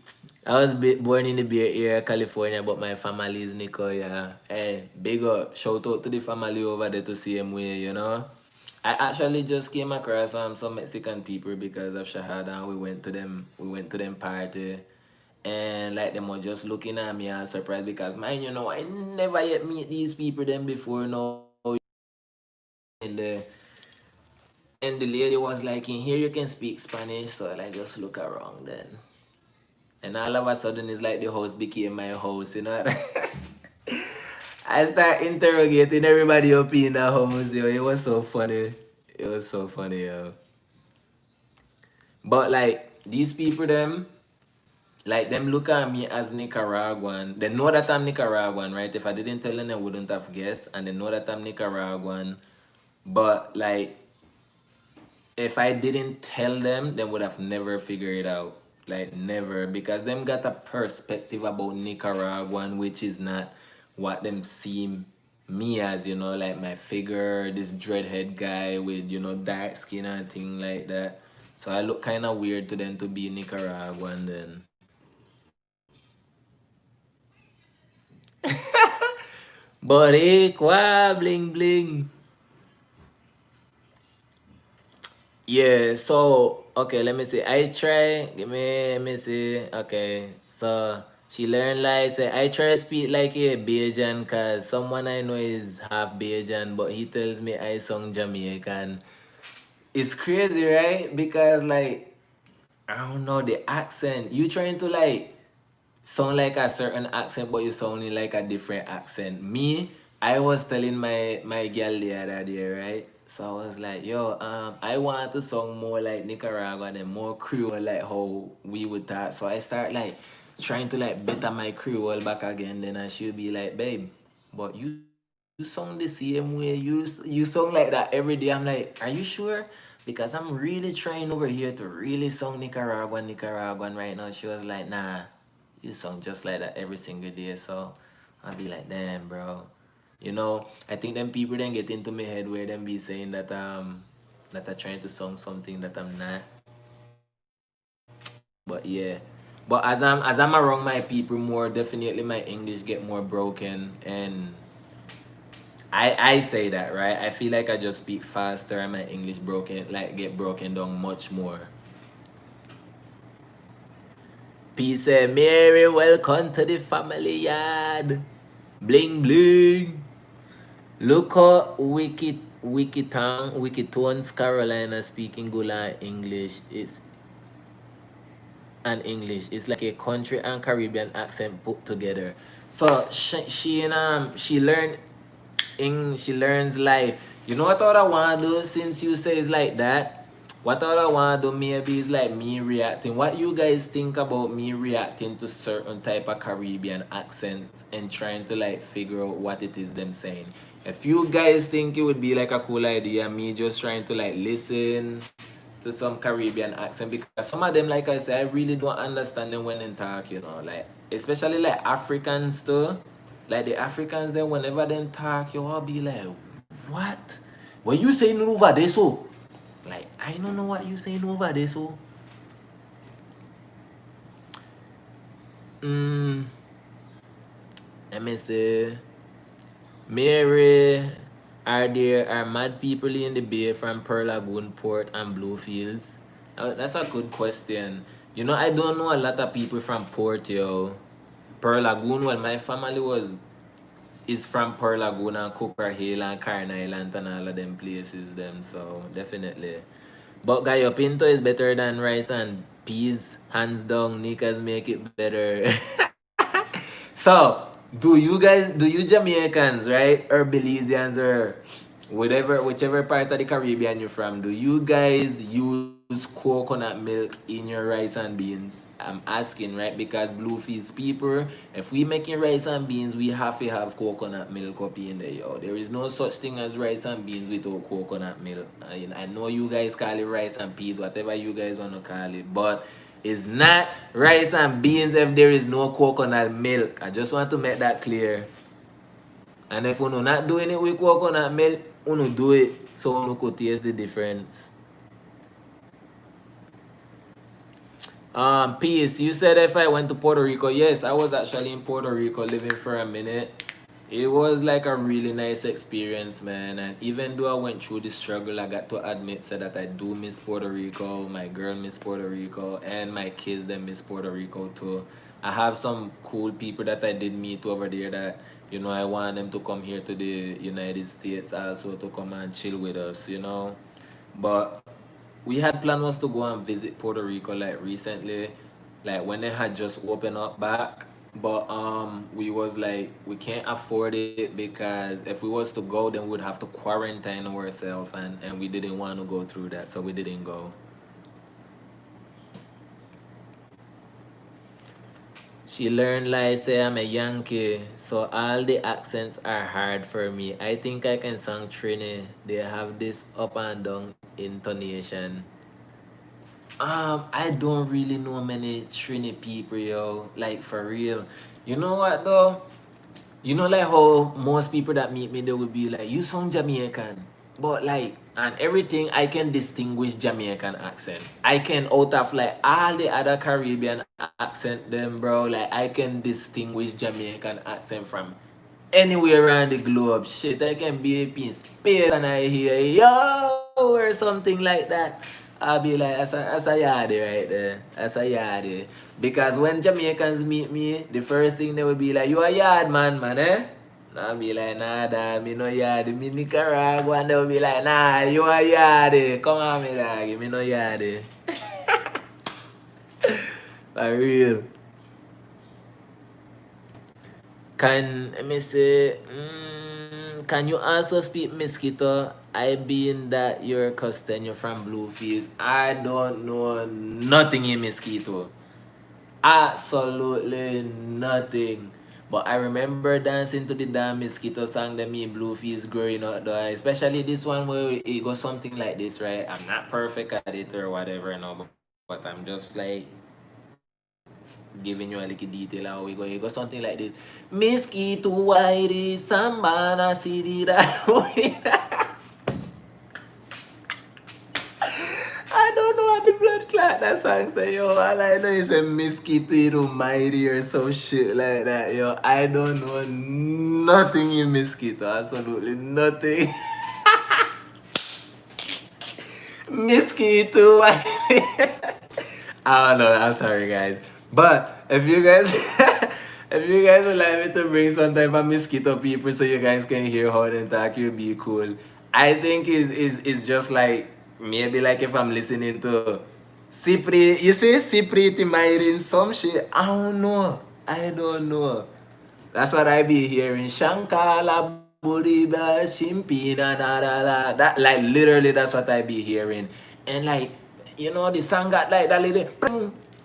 I was born in the Bay Area, California, but my family is Nico, yeah. Hey, big up. Shout out to the family over there to see him way, you know. I actually just came across some Mexican people because of Shahada and we went to them party. And like them were just looking at me and surprised because mind you know I never yet meet these people them before now in the and the lady was like in here you can speak Spanish so I like just look around then. And all of a sudden, it's like the house became my house, you know? I start interrogating everybody up in the house, yo. It was so funny. It was so funny, yo. But like, these people, them, like, them look at me as Nicaraguan. They know that I'm Nicaraguan, right? If I didn't tell them, they wouldn't have guessed. And they know that I'm Nicaraguan. But like, if I didn't tell them, they would have never figured it out. Like never, because them got a perspective about Nicaraguan, which is not what them see me as, you know, like my figure, this dreadhead guy with, you know, dark skin and thing like that. So I look kind of weird to them to be Nicaraguan then. Boricua, bling bling. Yeah, so okay, let me see. I try. Let me see. Okay, so she learned like say I try to speak like a Bajan cause someone I know is half Bajan, but he tells me I sound Jamaican. It's crazy, right? Because like I don't know the accent. You trying to like sound like a certain accent, but you sounding like a different accent. Me, I was telling my girl the other day, right? So I was like, yo, I want to sound more like Nicaraguan and more Creole, like how we would talk. So I start like trying to like better my Creole back again. Then I should be like, babe, but you sound the same way. You sound like that every day. I'm like, are you sure? Because I'm really trying over here to really sound Nicaraguan right now. She was like, nah, you sound just like that every single day. So I'll be like, damn, bro. You know, I think them people then get into my head where them be saying that I'm trying to sound something that I'm not. But yeah. But as I'm around my people more, definitely my English get more broken and I say that, right? I feel like I just speak faster and my English broken like get broken down much more. Peace and Mary, welcome to the family yard. Bling bling. Look how Wikitones Carolina speaking Gula English. It's like a country and Caribbean accent put together. So she learned she learns life. You know what I wanna do since you say it's like that? What I wanna do maybe is like me reacting. What you guys think about me reacting to certain type of Caribbean accents and trying to like figure out what it is them saying? If you guys think it would be like a cool idea, me just trying to like listen to some Caribbean accent because some of them, like I said, I really don't understand them when they talk, you know, like especially like Africans too. Like the Africans then whenever they talk, you all be like, what? What you saying over there so? Like I don't know what you saying over there so. Mm, let me see. Mary, are mad people in the bay from Pearl Lagoon, Port, and Bluefields? That's a good question. You know, I don't know a lot of people from Port, yo. Pearl Lagoon, well, my family is from Pearl Lagoon and Cooper Hill and Carn Island and all of them places, them. So definitely. But Gallo Pinto is better than rice and peas. Hands down, Nikas make it better. So, do you Jamaicans, right? Or Belizeans or whichever part of the Caribbean you're from, do you guys use coconut milk in your rice and beans? I'm asking, right? Because Bluefields people, if we making rice and beans, we have to have coconut milk up in there, yo. There is no such thing as rice and beans without coconut milk. I know you guys call it rice and peas, whatever you guys want to call it, but it's not rice and beans if there is no coconut milk. I just want to make that clear. And if you're not doing it with coconut milk, you do it so you could taste the difference. Peace. You said if I went to Puerto Rico. Yes, I was actually in Puerto Rico living for a minute. It was like a really nice experience, man. And even though I went through the struggle, I got to admit so that I do miss Puerto Rico. My girl miss Puerto Rico, and my kids them miss Puerto Rico too. I have some cool people that I did meet over there that I want them to come here to the United States also to come and chill with us, But we had plan was to go and visit Puerto Rico like recently, like when they had just opened up back. But we was like we can't afford it because if we was to go then we'd have to quarantine ourselves and we didn't want to go through that, so we didn't go. She learned like say I'm a Yankee, so all the accents are hard for me. I think I can sing Trini. They have this up and down intonation. I don't really know many Trini people, yo. Like for real. You know what though? You know like how most people that meet me they would be like, you sound Jamaican. But like and everything I can distinguish Jamaican accent. I can out of like all the other Caribbean accent them, bro. Like I can distinguish Jamaican accent from anywhere around the globe. Shit, I can be up in space and I hear yo or something like that. I'll be like, that's a yardie right there. That's a yardie. Because when Jamaicans meet me, the first thing they will be like, you a yard man, eh? And I'll be like, nah, dad, me no yardie. Me Nicaragua. And they will be like, nah, you a yardie. Come on, me dog. Me no yardie. For real. Let me say, can you also speak Mosquito? I being that you're Custon, you're from Bluefields. I don't know nothing in Mosquito. Absolutely nothing. But I remember dancing to the damn Mosquito song that me and Bluefields growing up though. Especially this one where it goes something like this, right? I'm not perfect at it or whatever, no, but I'm just like giving you a little detail how we go. It goes something like this. Mosquito whitey, sambana city that I don't know what the blood clot that song say, yo. All I know is a mosquito mighty or some shit like that, yo. I don't know nothing in mosquito, absolutely nothing. Mosquito whitey. I don't know. I'm sorry, guys. But if you guys, if you guys would like me to bring some type of mosquito people so you guys can hear how they talk, you'll be cool. I think is just like maybe like if I'm listening to Sipri, you say Sipri Timairin some shit. I don't know. I don't know. That's what I be hearing. Shankala Buriba Shimpina da da da. That like literally that's what I be hearing. And like, the song got like that little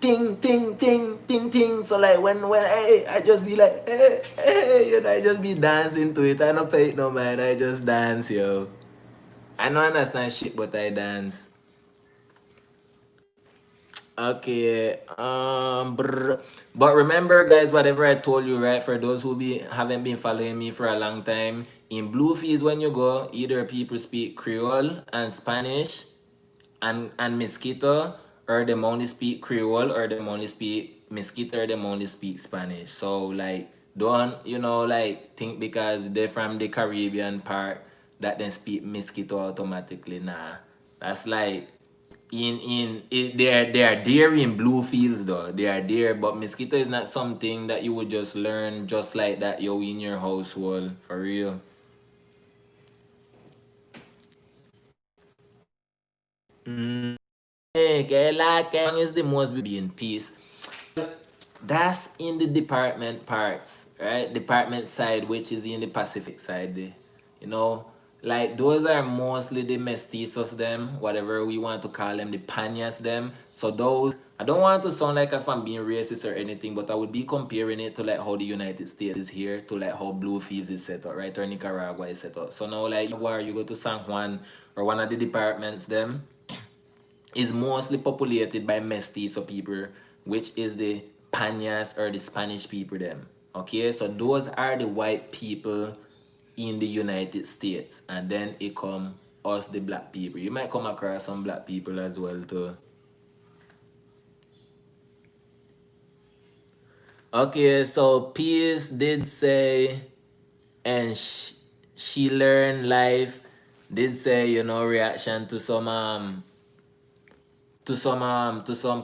ting ting ting ting ting. So like when I just be like I just be dancing to it. I don't pay it no mind. I just dance, yo. I don't understand shit, but I dance. Okay. But remember, guys, whatever I told you, right? For those who haven't been following me for a long time, in Bluefields, when you go, either people speak Creole and Spanish, and Mosquito, or them only speak Creole, or them only speak Mosquito, or them only speak Spanish. So like, don't like think because they're from the Caribbean part that then speak Mosquito automatically. Nah, that's like they are there in Bluefields though. They are there, but Mosquito is not something that you would just learn just like that yo in your household for real. Kailangan is the most be in peace. That's in the department parts, right? Department side, which is in the Pacific side. You know, like those are mostly the mestizos them, whatever we want to call them, the panyas them. So those, I don't want to sound like if I'm being racist or anything, but I would be comparing it to like how the United States is here to like how Bluefields is set up, right? Or Nicaragua is set up. So now like where you go to San Juan or one of the departments them is mostly populated by mestizo people, which is the Panyas or the Spanish people them. Okay, so those are the white people in the United States, and then it come us the black people. You might come across some black people as well too. Okay, so Peace did say, and she learned life. Did say, you know, reaction to some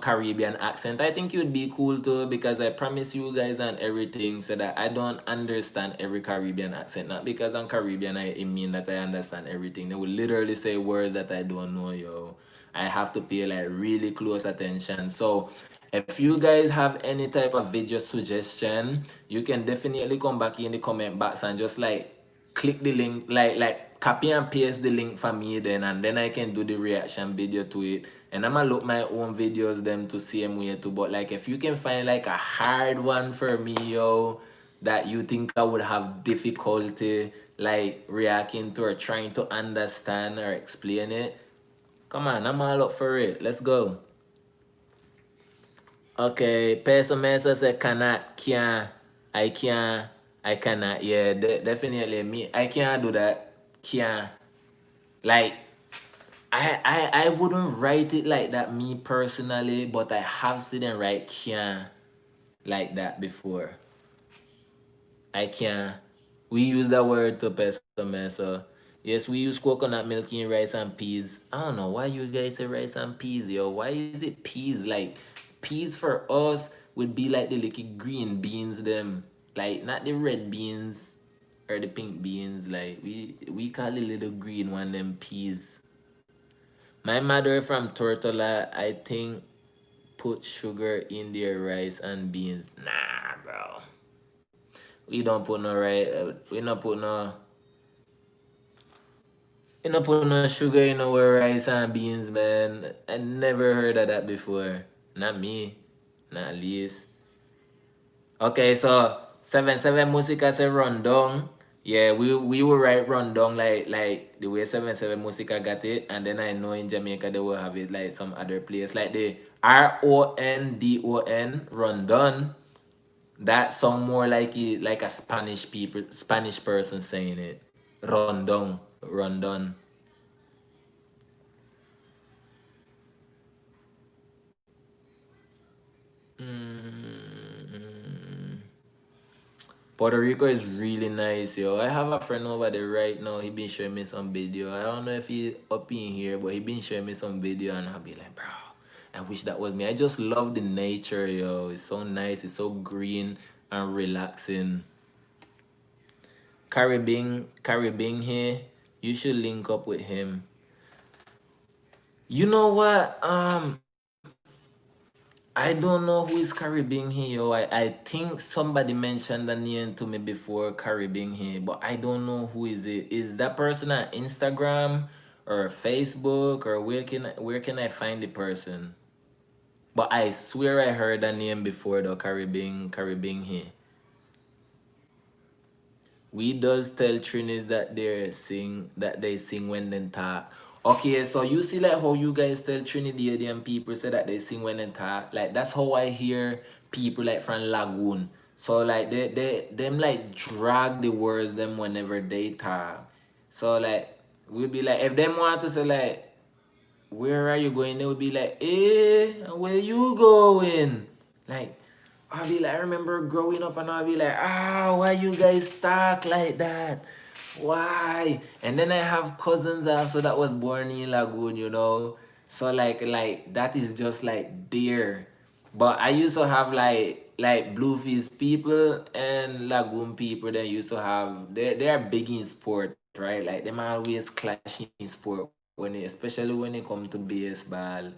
Caribbean accent. I think it would be cool too, because I promise you guys and everything so that I don't understand every Caribbean accent. Not because I'm Caribbean it mean that I understand everything. They will literally say words that I don't know, yo. I have to pay like really close attention. So if you guys have any type of video suggestion, you can definitely come back in the comment box and just like click the link, like copy and paste the link for me then, and then I can do the reaction video to it. And I'ma look my own videos them to same way too. But like if you can find like a hard one for me, yo, that you think I would have difficulty like reacting to or trying to understand or explain it, come on, I'm all up for it. Let's go. Okay, peso meso say cannot, can't, I can't, I cannot. Yeah, definitely me. I can't do that. Can't. Like, I wouldn't write it like that, me personally, but I have seen them write can't like that before. I can't. We use that word to peso meso. Yes, we use coconut milk in rice and peas. I don't know why you guys say rice and peas, yo. Why is it peas? Like, peas for us would be like the little green beans, them. Like, not the red beans or the pink beans. Like, we call the little green one them peas. My mother from Tortola, I think, put sugar in their rice and beans. Nah, bro. We don't put no rice. We not put no. You not put no sugar in our rice and beans, man. I never heard of that before. Not me. Not at least. Okay, so 7-7 Musica say rundown. Yeah, we will write rundown like the way 7-7 Musica got it, and then I know in Jamaica they will have it like some other place. Like the RONDON rundown. That sound more like it like a Spanish person saying it. Rondon. Rondon. Mm. Puerto Rico is really nice, yo. I have a friend over there right now. He been showing me some video. I don't know if he up in here, but he been showing me some video, and I'll be like, bro, I wish that was me. I just love the nature, yo. It's so nice. It's so green and relaxing. Caribbean here. You should link up with him. You know what? I don't know who is Caribbean here, yo. I think somebody mentioned the name to me before, Caribbean here, but I don't know who is it. Is that person on Instagram or Facebook, or where can I find the person? But I swear I heard the name before, though. Caribbean here. We does tell Trinis that they sing when they talk. Okay, so you see like how you guys tell Trinidadian people say that they sing when they talk. Like that's how I hear people like from Lagoon. So like they them like drag the words them whenever they talk. So like we'll be like if them want to say like where are you going? They would be like, where you going? Like, I'll be like, I remember growing up and I'll be like, why you guys talk like that? Why? And then I have cousins also that was born in Lagoon, you know. So like that is just like there. But I used to have like Bluefields people and Lagoon people that used to have they are big in sport, right? Like them always clash in sport especially when it comes to baseball.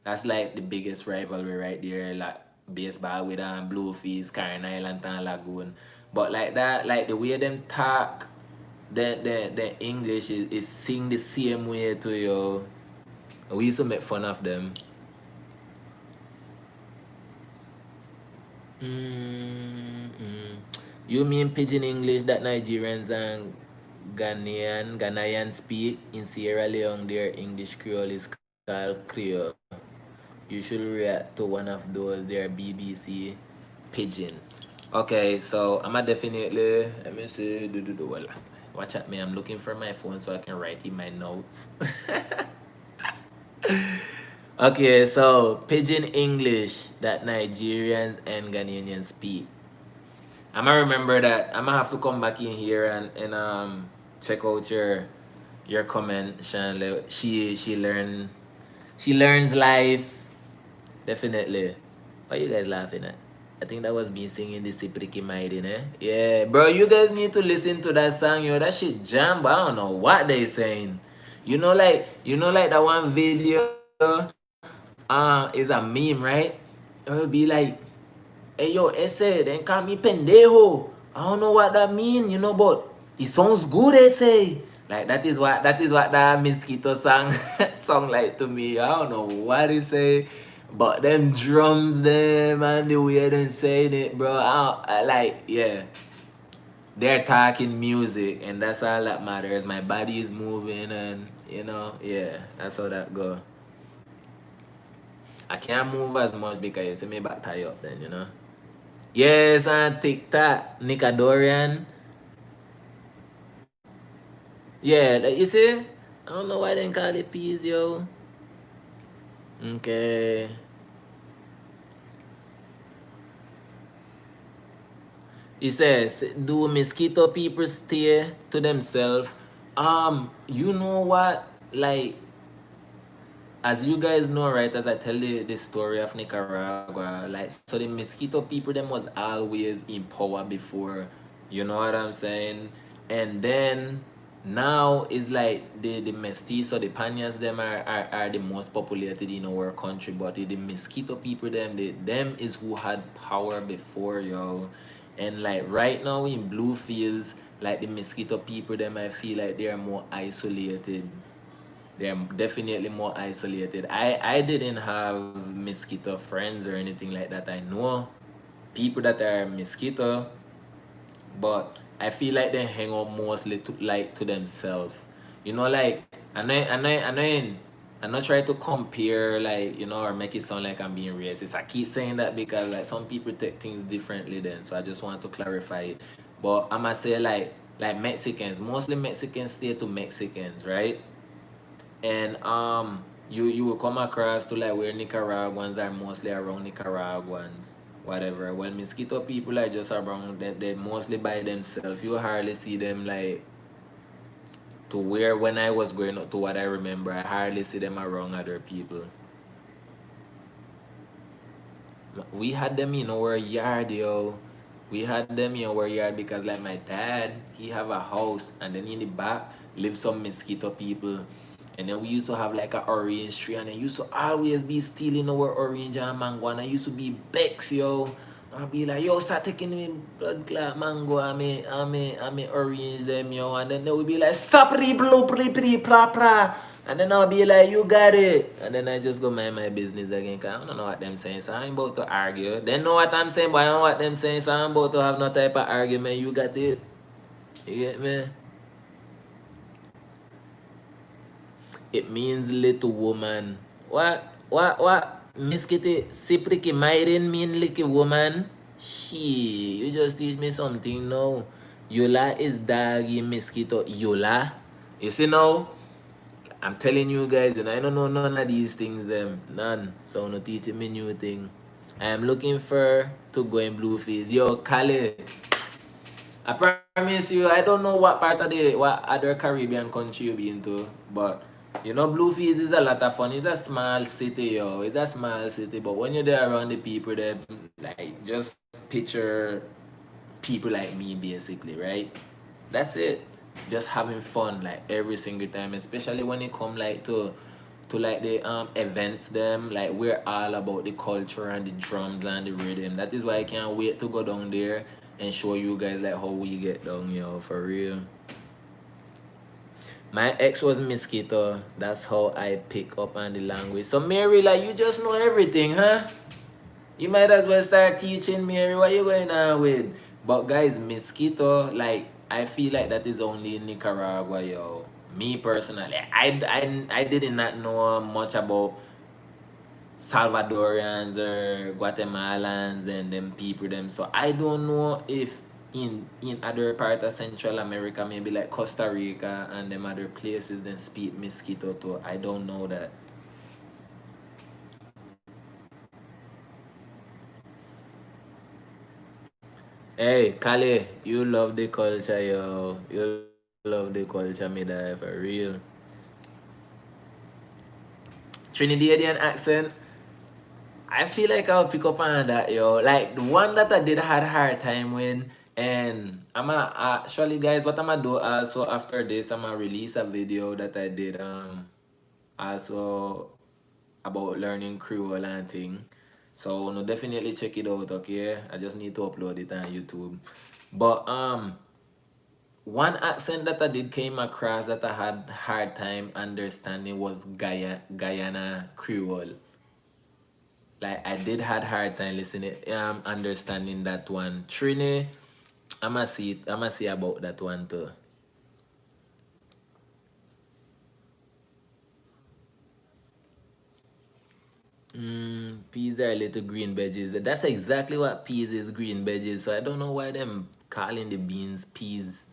That's like the biggest rivalry right there, like baseball with Bluefields, Karen Island and Lagoon. But like that, like the way them talk, the English is sing the same way to you. We used to make fun of them. Mm-mm. You mean pidgin English that Nigerians and Ghanaian speak? In Sierra Leone, their English Creole is called Creole. You should react to one of those, their BBC pidgin. Okay, so I'm definitely, let me see, well, watch at me, I'm looking for my phone so I can write in my notes. Okay, so pidgin English that Nigerians and Ghanaians speak. I'ma remember that. I'ma have to come back in here and check out your comment, Shanley. She learns life. Definitely. Why you guys laughing at? I think that was me singing the Sipriki Mighty, eh? Yeah, bro, you guys need to listen to that song, yo. That shit jam, but I don't know what they saying. You know like that one video is a meme, right? It would be like, hey yo, ese, then call me pendejo. I don't know what that mean, but it sounds good, ese. Like that is what that mosquito song song like to me. I don't know what it say, but them drums them and the way they saying it, bro. I like, yeah. They're talking music and that's all that matters. My body is moving and yeah, that's how that go. I can't move as much because you see me back tie up then. Yes, and TikTok, Nickelodeon. Yeah, you see? I don't know why they call it peas, yo. Okay. He says, do mosquito people stay to themselves? You know what? Like, as you guys know, right, as I tell you the story of Nicaragua, like, so the mosquito people, them was always in power before, you know what I'm saying? And then now it's like the mestizo, the Panyas, them are the most populated in our country, but the mosquito people, them is who had power before, yo. And like right now in Bluefields, like the mosquito people, them I feel like they're more isolated. They're definitely more isolated. I didn't have mosquito friends or anything like that. I know people that are mosquito, but I feel like they hang out mostly to themselves. Like I'm not trying to compare, like, or make it sound like I'm being racist. I keep saying that because like some people take things differently then. So I just want to clarify it. But I'ma say like Mexicans, mostly Mexicans stay to Mexicans, right? And you will come across to like where Nicaraguans are mostly around Nicaraguans, whatever. Well, mosquito people are just around, they mostly by themselves. You hardly see them like to where when I was growing up, to what I remember, I hardly see them around other people. We had them in our yard, yo. We had them in our yard because like my dad, he have a house and then in the back live some mosquito people. And then we used to have like an orange tree and I used to always be stealing our orange and mango and I used to be Bex, yo. I'd be like, yo, start taking me blood clot mango and me orange them, yo. And then they would be like, sapri blue pri pri pra pra. And then I'll be like, you got it. And then I just go mind my business again. Cause I don't know what them saying. So I'm about to argue. They know what I'm saying, but I don't know what them saying. So I'm about to have no type of argument. You got it? You get me? It means little woman. What? Miss Kitty, Sipriki Myrin mean little woman? She, you just teach me something now. Yola is doggy mosquito. Yola. You see now? I'm telling you guys, I don't know none of these things, them. None. So no teaching me new thing. I am looking for to go in Blueface. Yo, Kale. I promise you, I don't know what what other Caribbean country you been to, but Blueface is a lot of fun. It's a small city, yo. It's a small city, but when you're there around the people, there, like, just picture people like me, basically, right? That's it. Just having fun, like, every single time, especially when it come like to like the events them, like we're all about the culture and the drums and the rhythm. That is why I can't wait to go down there and show you guys like how we get down, yo, for real. My ex was mosquito. That's how I pick up on the language. So Mary, like you just know everything, huh? You might as well start teaching Mary what you going on with. But guys, mosquito, like I feel like that is only in Nicaragua, yo. Me personally, I did not know much about Salvadorians or Guatemalans and them people them. So I don't know if in other part of Central America, maybe like Costa Rica and them other places, then speak mosquito too. I don't know that. Hey, Kale, you love the culture, yo. You love the culture, me die for real. Trinidadian accent. I feel like I'll pick up on that, yo. Like the one that I did had a hard time with, and actually, guys, what I'ma do also after this, I'ma release a video that I did also about learning Creole and thing. So no, definitely check it out, okay? I just need to upload it on YouTube. But one accent that I did came across that I had hard time understanding was Guyana Creole. Like I did had hard time listening, understanding that one. Trini, I'ma see about that one too. Peas are little green veggies. That's exactly what peas is, green veggies. So I don't know why them calling the beans peas.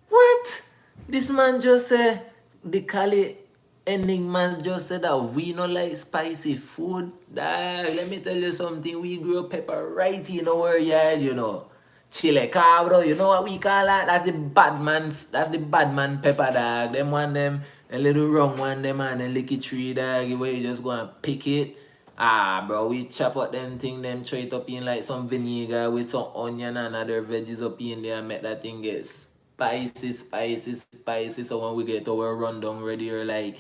What? This man just said the Cali ending man just said that we not like spicy food. Dad, let me tell you something. We grow pepper right in our yard, you know. Chile cabro, you know what we call that? That's the bad man pepper dog. Them one them a little wrong one them and a licky tree dog where you just go and pick it. Ah, bro, we chop up them thing, them throw it up in like some vinegar with some onion and other veggies up in there and make that thing get spicy, spicy, spicy. So when we get our rundown ready or like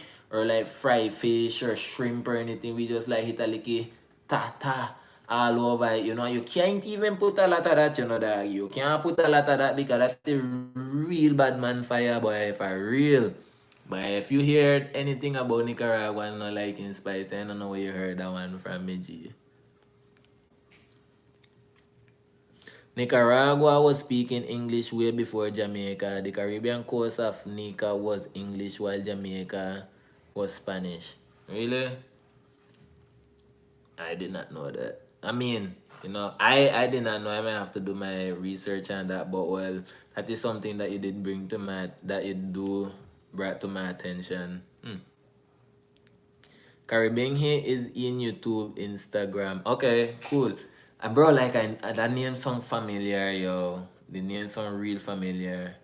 fried fish or shrimp or anything, we just like hit a licky ta ta all over it. You know, you can't even put a lot of that, you know, dog. You can't put a lot of that because that's the real bad man fire, boy, for real. But if you heard anything about Nicaragua not liking spice, I don't know where you heard that one from, me, G. Nicaragua was speaking English way before Jamaica. The Caribbean coast of Nica was English while Jamaica was Spanish. Really? I did not know that. I mean, you know, I did not know. I might have to do my research on that, but well, that is something that you did bring to my that you do brought to my attention. Caribbean here is in YouTube, Instagram. Okay, cool. Bro, like that name sound familiar, yo. The name sound real familiar.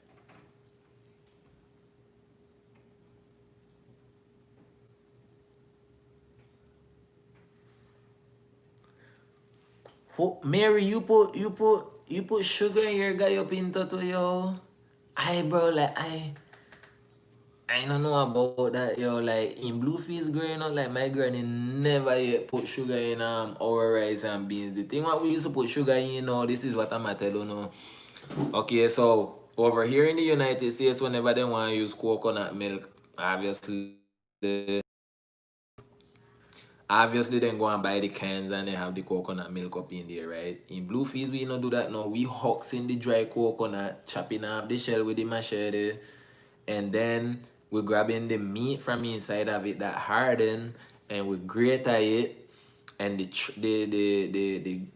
Mary, you put sugar in your guy up into to yo. I bro, like I don't know about that, yo. Like in Bluefields growing up, like my granny never yet put sugar in our rice and beans. The thing what we used to put sugar in, you know, this is what I'm tell you know. Okay, so over here in the United States, whenever they want to use coconut milk, obviously, obviously then go and buy the cans and they have the coconut milk up in there, right? In Bluefields, we don't do that now. We hawks in the dry coconut, chopping off the shell with the machete, and then we're grabbing the meat from inside of it that hardened, and we grate it, and the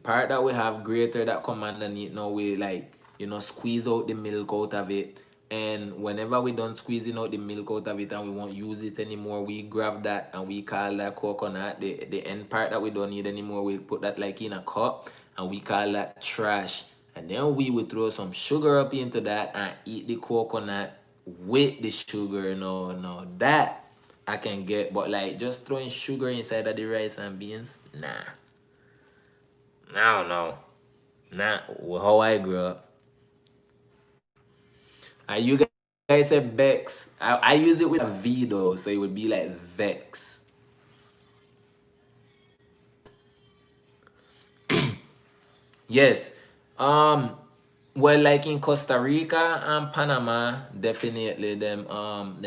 part that we have greater that come underneath now we like you know squeeze out the milk out of it, and whenever we done squeezing out the milk out of it and we won't use it anymore, we grab that and we call that coconut. The end part that we don't need anymore, we put that like in a cup and we call that trash, and then we would throw some sugar up into that and eat the coconut with the sugar. No, that I can get, but like just throwing sugar inside of the rice and beans, nah. No. Not how I grew up. You guys said Vex. I use it with a V though, so it would be like Vex. Yes. Um, Well, like in Costa Rica and Panama, definitely them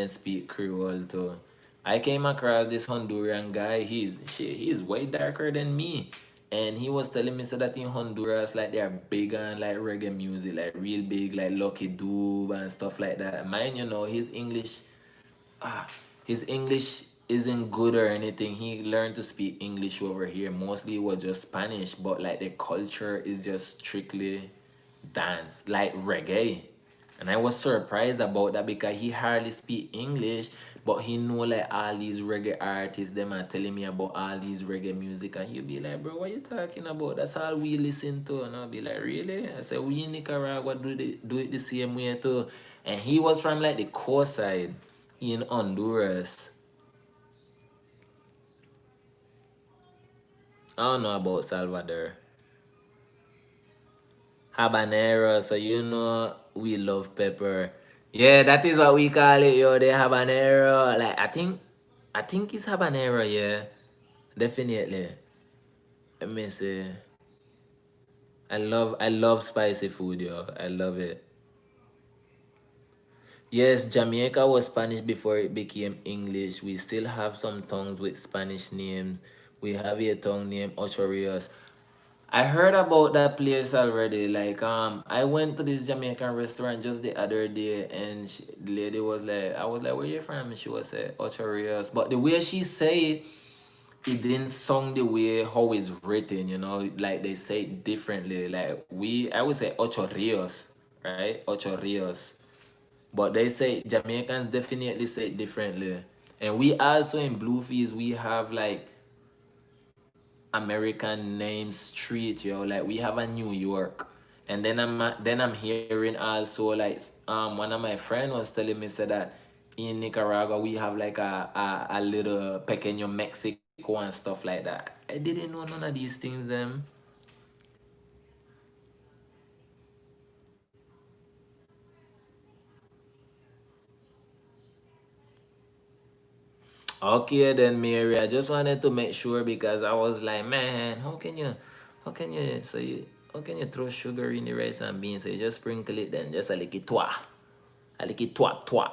speak Creole too. I came across this Honduran guy. He's way darker than me, and he was telling me so that in Honduras, like they are big on like reggae music, like real big, like Lucky Dube and stuff like that. Mine, ah, his English isn't good or anything. He learned to speak English over here. Mostly it was just Spanish, but like the culture is just strictly dance, like reggae. And I was surprised about that because he hardly speak English, but he know like all these reggae artists. Them are telling me about all these reggae music, and he'll be like, "Bro, what you talking about? That's all we listen to." And I'll be like, "Really?" I said, "We in Nicaragua do it the same way too." And he was from like the coast side in Honduras. I don't know about Salvador. Habanero, so we love pepper. Yeah, that is what we call it, yo, the habanero. Like I think it's habanero, yeah. Definitely. Let me see. I love spicy food, yo. I love it. Yes, Jamaica was Spanish before it became English. We still have some tongues with Spanish names. We have a tongue named Ocho Rios. I heard about that place already. Like, I went to this Jamaican restaurant just the other day, and the lady was like, I was like, "Where you from?" And she was like, "Ocho Rios." But the way she say it didn't sound the way how it's written. Like they say it differently. Like I would say Ocho Rios, right? Ocho Rios. But they say Jamaicans definitely say it differently. And we also in Bluefields we have like American name street, yo. Like we have a New York. And then I'm hearing also like one of my friend was telling me said that in Nicaragua we have like a little pequeño Mexico and stuff like that. I didn't know none of these things them. Okay then, Mary. I just wanted to make sure because I was like, man, how can you throw sugar in the rice and beans? So you just sprinkle it then, just a little twa, a little twap twap.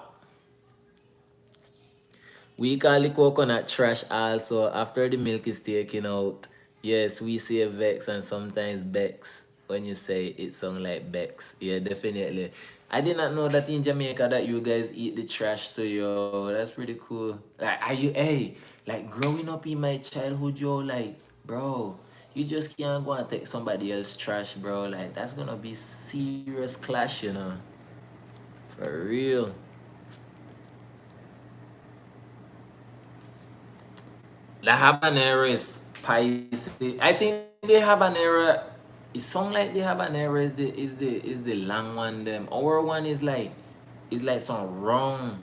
We call the coconut trash also after the milk is taken out. Yes, we say vex and sometimes bex when you say it sound like bex. Yeah, definitely. I did not know that in Jamaica that you guys eat the trash too, yo. That's pretty cool. Like, like growing up in my childhood, yo, like, bro, you just can't go and take somebody else's trash, bro. Like, that's gonna be serious clash. For real. The habanero is spicy. I think the habanero. It sound like the habanero is the long one. Them our one is like some wrong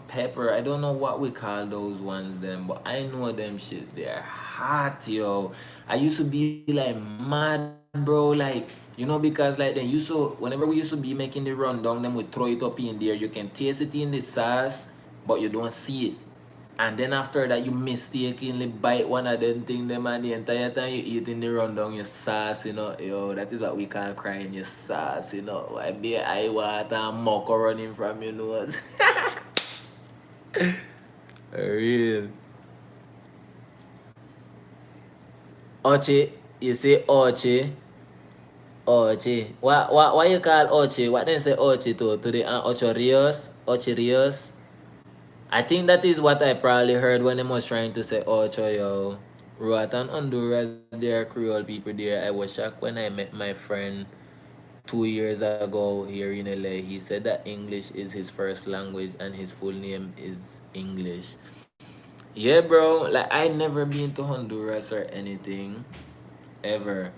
pepper. I don't know what we call those ones them, but I know them shits. They're hot, yo. I used to be like mad, bro. Like because like they used to whenever we used to be making the rundown, then we throw it up in there. You can taste it in the sauce, but you don't see it. And then after that, you mistakenly bite one of them thing them and the entire time you eating the rundown your sauce. Yo, that is what we call crying your sauce. I be eye water and muck running from your nose. For real. Ochi, you say Ochi. Ochi. What you call Ochi? What then say Ochi to the Ocho Rios? Ochi Rios? I think that is what I probably heard when they was trying to say Ocho, yo. Right, and Honduras, there are Creole people there. I was shocked when I met my friend 2 years ago here in LA. He said that English is his first language and his full name is English. Yeah, bro. Like, I never been to Honduras or anything, ever.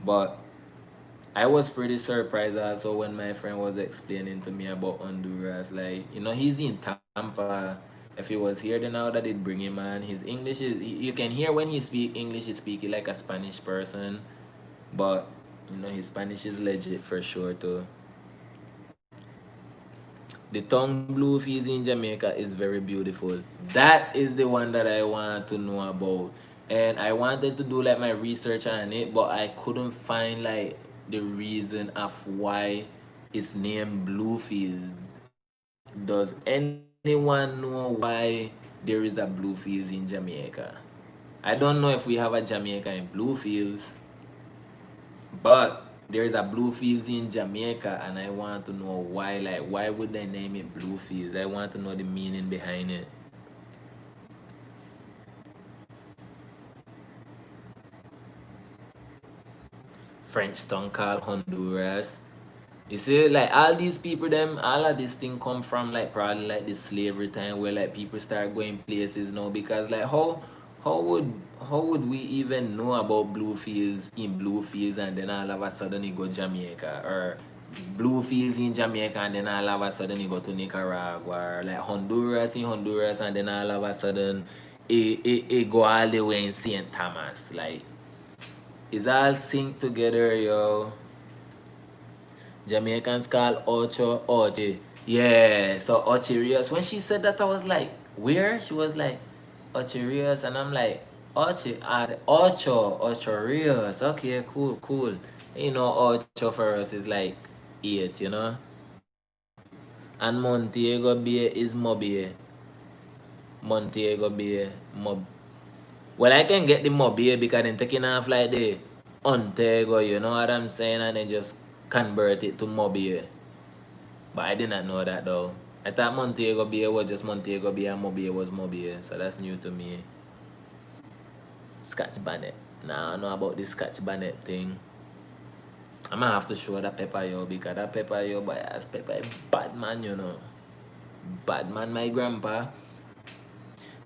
But I was pretty surprised also when my friend was explaining to me about Honduras. Like, he's in Tampa. If he was here, then I would have bring him on. His English you can hear when he speak English, he's speaking like a Spanish person. But, his Spanish is legit for sure too. The tongue blue fees in Jamaica is very beautiful. That is the one that I want to know about. And I wanted to do like my research on it, but I couldn't find like the reason of why it's named Bluefields. Does anyone know why there is a Bluefields in Jamaica? I don't know if we have a Jamaica in Bluefields, but there is a Bluefields in Jamaica, and I want to know why. Like, why would they name it Bluefields? I want to know the meaning behind it. French tongue called Honduras. You see, like all these people, them, all of this thing come from like probably like the slavery time where like people start going places now because like how would how would we even know about Bluefields in Bluefields and then all of a sudden you go Jamaica or Bluefields in Jamaica and then all of a sudden you go to Nicaragua or like Honduras in Honduras and then all of a sudden it go all the way in St. Thomas. Like it's all synced together, yo. Jamaicans call Ocho Ochi. Yeah, so Ochirios. When she said that, I was like, where? She was like, Ochirios. And I'm like, Ochi, Ocho, Ochirios. Okay, cool, cool. You know, Ocho for us is like 8, you know? And Montego Bay is Mobile. Montego Bay, Mob. Well, I can get the Mobile because I'm taking off like the Ontego, you know what I'm saying? And then just convert it to Mobile. But I did not know that though. I thought Montego Bay was just Montego Bay and Mobile was Mobile. So that's new to me. Scotch bonnet. Now I know about this Scotch bonnet thing. I'm gonna have to show that pepper yo because that pepper yo, but that pepper is bad man, you know. Bad man, my grandpa.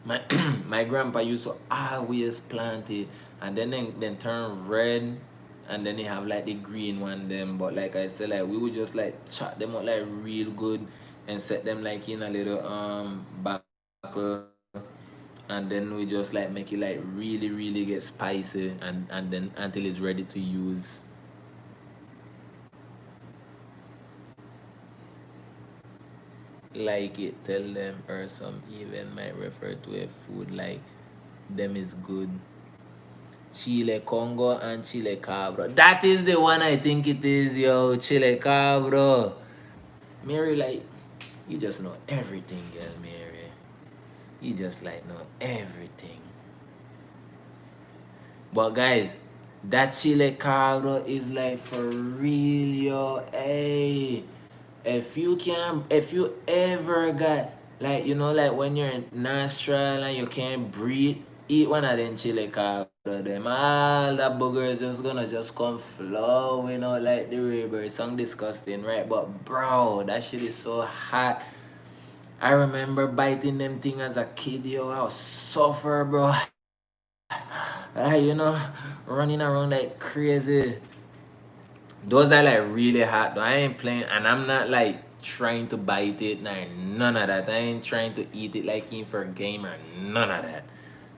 My my grandpa used to always plant it and then turn red and then they have like the green one them. But like I said, like we would just like chop them up like real good and set them like in a little buckle and then we just like make it like really get spicy and then until it's ready to use. Like it, tell them or some even might refer to a food like them is good. Chile Congo and Chile Cabro. That is the one I think it is, yo. Chile Cabro. Mary, like, you just know everything, girl, Mary. You just like know everything. But guys, that Chile Cabro is like for real, yo. Hey, if you ever got like like when you're in Australia and you can't breathe, eat one of them Chile Cabro. Them all the boogers just gonna just come flowing out like the river. It sound disgusting, right? But bro, that shit is so hot. I remember biting them thing as a kid, yo. I was suffer, bro. Running around like crazy. Those are like really hot though. I ain't playing and I'm not like trying to bite it. Nah, none of that. I ain't trying to eat it like in for a game or none of that.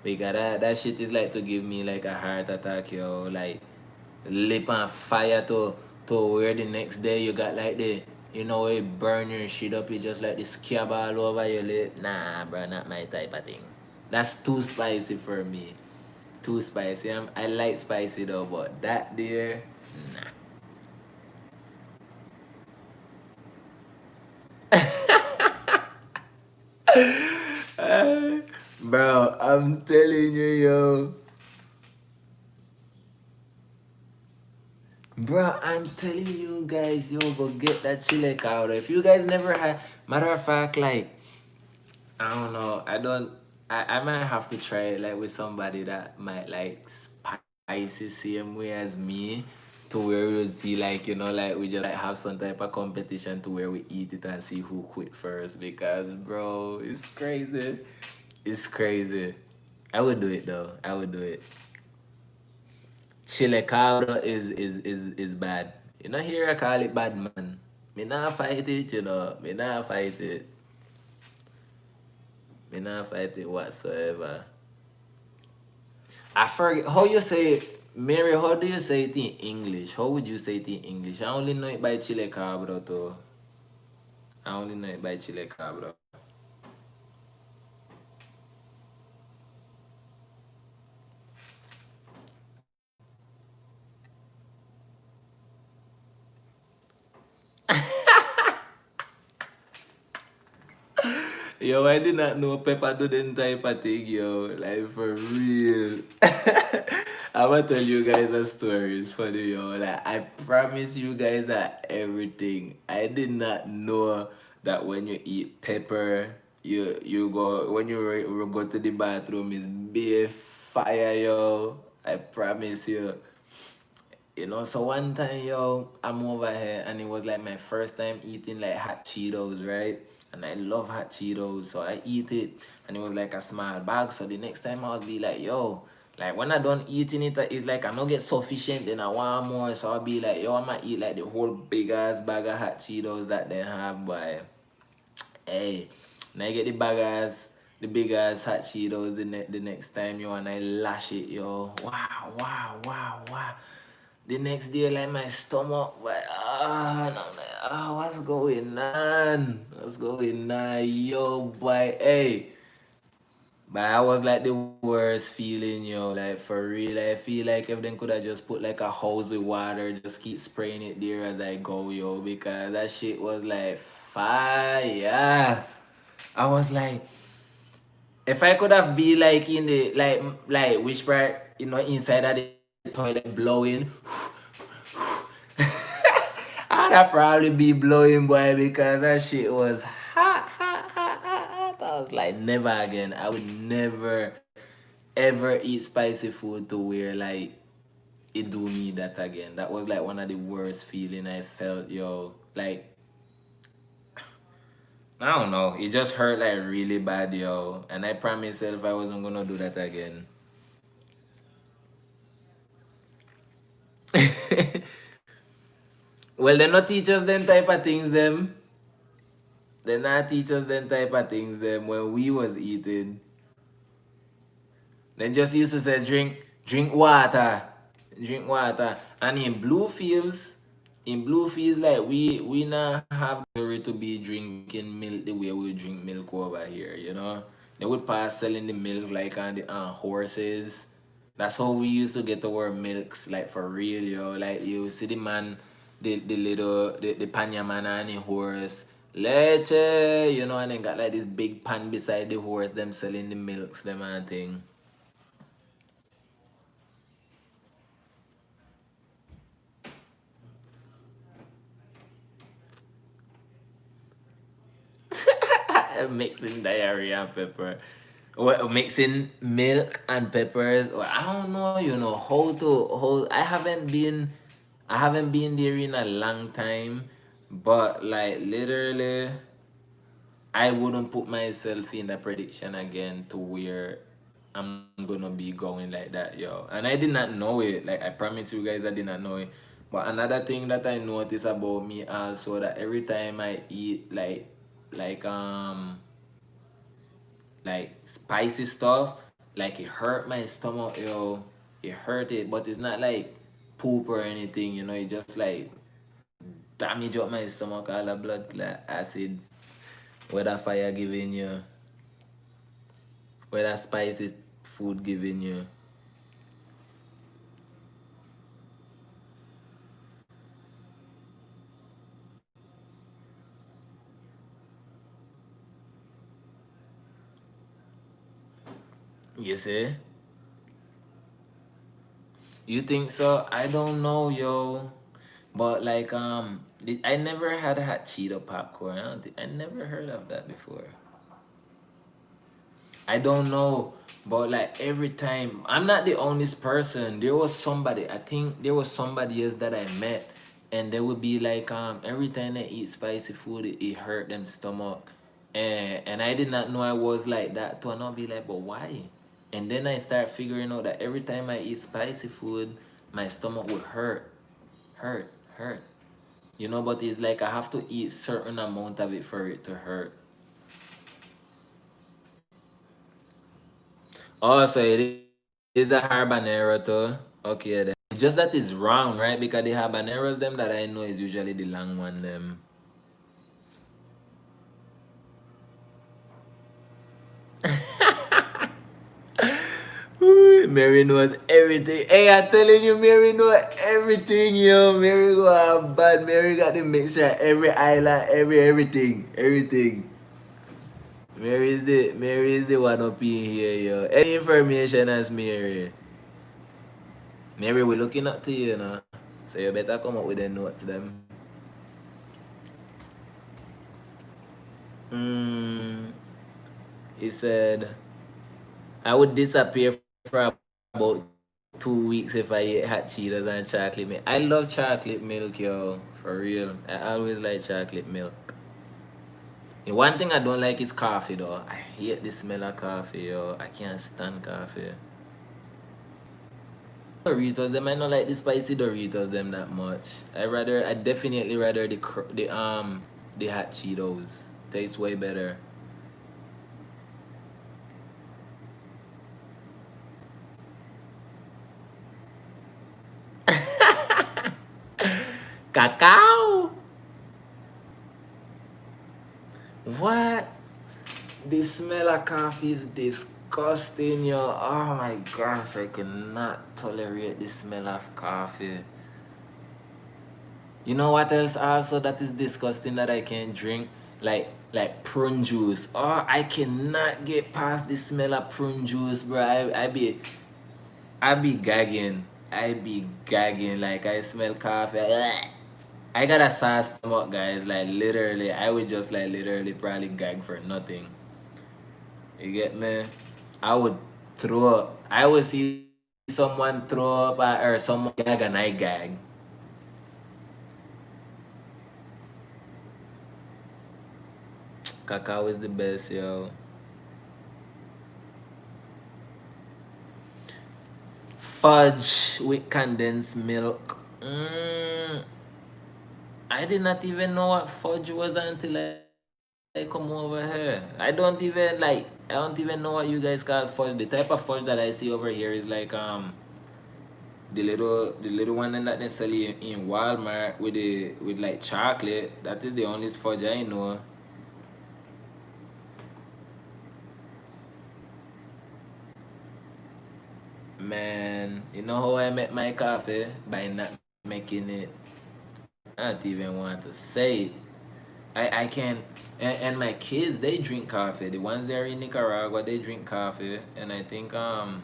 Because that shit is like to give me like a heart attack, yo. Like lip on fire to where the next day you got like it burn your shit up, you just like the scab all over your lip. Nah, bro, not my type of thing. That's too spicy for me. Too spicy. I like spicy though, but that there, nah. Bro, I'm telling you, yo. Bro, I'm telling you guys, yo, go get that chile powder. If you guys never had, matter of fact, like, I don't know, I might have to try it, like, with somebody that might like spicy same way as me, to where we'll see, like, like, we just, like, have some type of competition to where we eat it and see who quit first, because, bro, it's crazy. It's crazy. I would do it though. I would do it. Chile cabra is bad. You know here I call it bad man. Me not fight it, Me not fight it. Me not fight it whatsoever. I forget how you say it. Mary, how do you say it in English? How would you say it in English? I only know it by chile cabra too. I only know it by chile cabra. Yo, I did not know Pepper do them type of thing, yo. Like, for real. I'm gonna tell you guys a story. It's funny, yo. Like, I promise you guys that everything. I did not know that when you eat pepper, you go, when you go to the bathroom, it's be fire, yo. I promise you. You know, so one time, yo, I'm over here and it was like my first time eating like hot Cheetos, right? And I love hot Cheetos, so I eat it and it was like a small bag. So the next time I'll be like, yo, like when I done eating it, it's like I don't get sufficient, then I want more. So I'll be like, yo, I might eat like the whole big ass bag of hot Cheetos that they have, but hey, and I get the big ass hot Cheetos the next time, yo, and I lash it, yo. Wow, wow, wow, wow. The next day, like my stomach, like, and I'm like, what's going on? What's going on, yo, boy? Hey, but I was like the worst feeling, yo. Like for real, I feel like if they could have just put like a hose with water, just keep spraying it there as I go, yo, because that shit was like fire. I was like, if I could have be like in the like which part, you know, inside of the toilet blowing. I'd probably be blowing, boy, because that shit was hot, hot, hot, hot, hot. I was like, never again. I would never, ever eat spicy food to where like it do me that again. That was like one of the worst feeling I felt, yo. Like, I don't know. It just hurt like really bad, yo. And I promised myself I wasn't gonna do that again. Well, they not teach us them type of things, them. They not teach us them type of things, them, when we was eating. They just used to say drink water. Drink water. And in blue fields, like we not have the right to be drinking milk the way we drink milk over here, you know? They would pass selling the milk like on the horses. That's how we used to get our milks, like for real, yo. Like you see the man, the little the panya man and the horse. Leche, you know, and then got like this big pan beside the horse, them selling the milks, them and thing. Mixing diarrhea and pepper. Well, mixing milk and peppers. Well, I don't know, you know, how I haven't been there in a long time, but like literally I wouldn't put myself in a prediction again to where I'm gonna be going like that, yo. And I did not know it. Like I promise you guys I did not know it. But another thing that I noticed about me also, that every time I eat like like spicy stuff, like it hurt my stomach, yo. It hurt it, but it's not like poop or anything, you know. It just like damage up my stomach, all the blood like acid. What that fire giving you, what that spicy food giving you. You see? You think so? I don't know, yo. But like I never had hot Cheeto popcorn. I never heard of that before. I don't know, but like every time, I'm not the only person. There was somebody, I think there was somebody else that I met, and they would be like, every time they eat spicy food, it hurt them stomach. And I did not know I was like that too. And I'll be like, but why? And then I start figuring out that every time I eat spicy food, my stomach would hurt, hurt. You know, but it's like I have to eat certain amount of it for it to hurt. Oh, so it is a habanero too. Okay then. It's just that it's round, right? Because the habaneros them that I know is usually the long one them. Ooh, Mary knows everything. Hey, I'm telling you, Mary knows everything, yo. Mary go have bad. Mary got to make sure every island, everything, everything. Mary is the one up in here, yo. Any information as Mary. Mary, we're looking up to you, know. So you better come up with the notes, them. He said, I would disappear for about 2 weeks if I ate hot Cheetos and chocolate milk. I love chocolate milk, yo. For real. I always like chocolate milk. And one thing I don't like is coffee, though. I hate the smell of coffee, yo. I can't stand coffee. Doritos, them I not like the spicy Doritos them that much. I definitely rather the hot Cheetos. Tastes way better. Cacao. What? The smell of coffee is disgusting, yo. Oh my gosh, I cannot tolerate the smell of coffee. You know what else also that is disgusting that I can't drink? Like prune juice. Oh, I cannot get past the smell of prune juice, bro. I be gagging. I be gagging. Like I smell coffee. I got a sad stomach, guys. Like literally, I would just like literally probably gag for nothing. You get me? I would throw up. I would see someone throw up or someone gag and I gag. Cacao is the best, yo. Fudge with condensed milk. I did not even know what fudge was until I come over here. I don't even know what you guys call fudge. The type of fudge that I see over here is like the little one that they sell in Walmart with like chocolate. That is the only fudge I know. Man, you know how I make my coffee? By not making it. I don't even want to say it. I can't. And my kids, they drink coffee. The ones that are in Nicaragua, they drink coffee. And I think the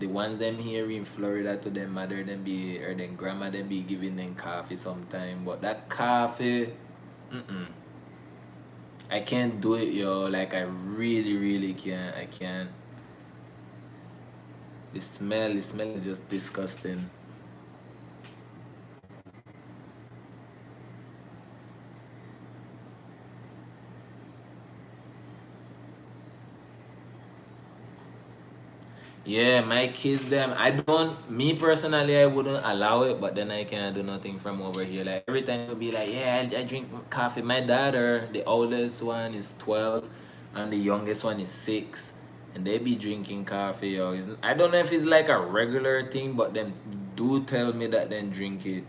ones them here in Florida, to them mother them be or then grandma them be giving them coffee sometime. But that coffee, I can't do it, yo. Like I really, really can't. I can't. The smell is just disgusting. Yeah, my kids them. Me personally, I wouldn't allow it, but then I can't do nothing from over here. Like every time it'll be like, yeah, I drink coffee. My daughter, the oldest one is 12, and the youngest one is 6, and they be drinking coffee. Yo, I don't know if it's like a regular thing, but them do tell me that then drink it.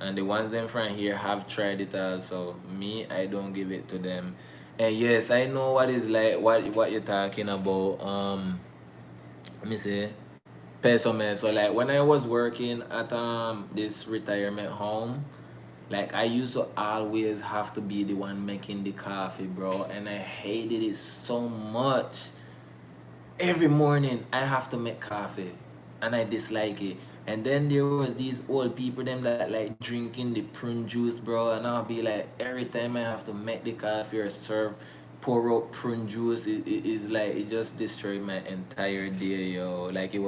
And the ones them from here have tried it also. Me, I don't give it to them. And yes, I know what is like what you're talking about. Let me see. Peso man. So like when I was working at this retirement home, like I used to always have to be the one making the coffee, bro. And I hated it so much. Every morning I have to make coffee. And I dislike it. And then there was these old people them that like drinking the prune juice, bro. And I'll be like, every time I have to make the coffee or serve pour out prune juice, it is like it just destroyed my entire day, yo. Like it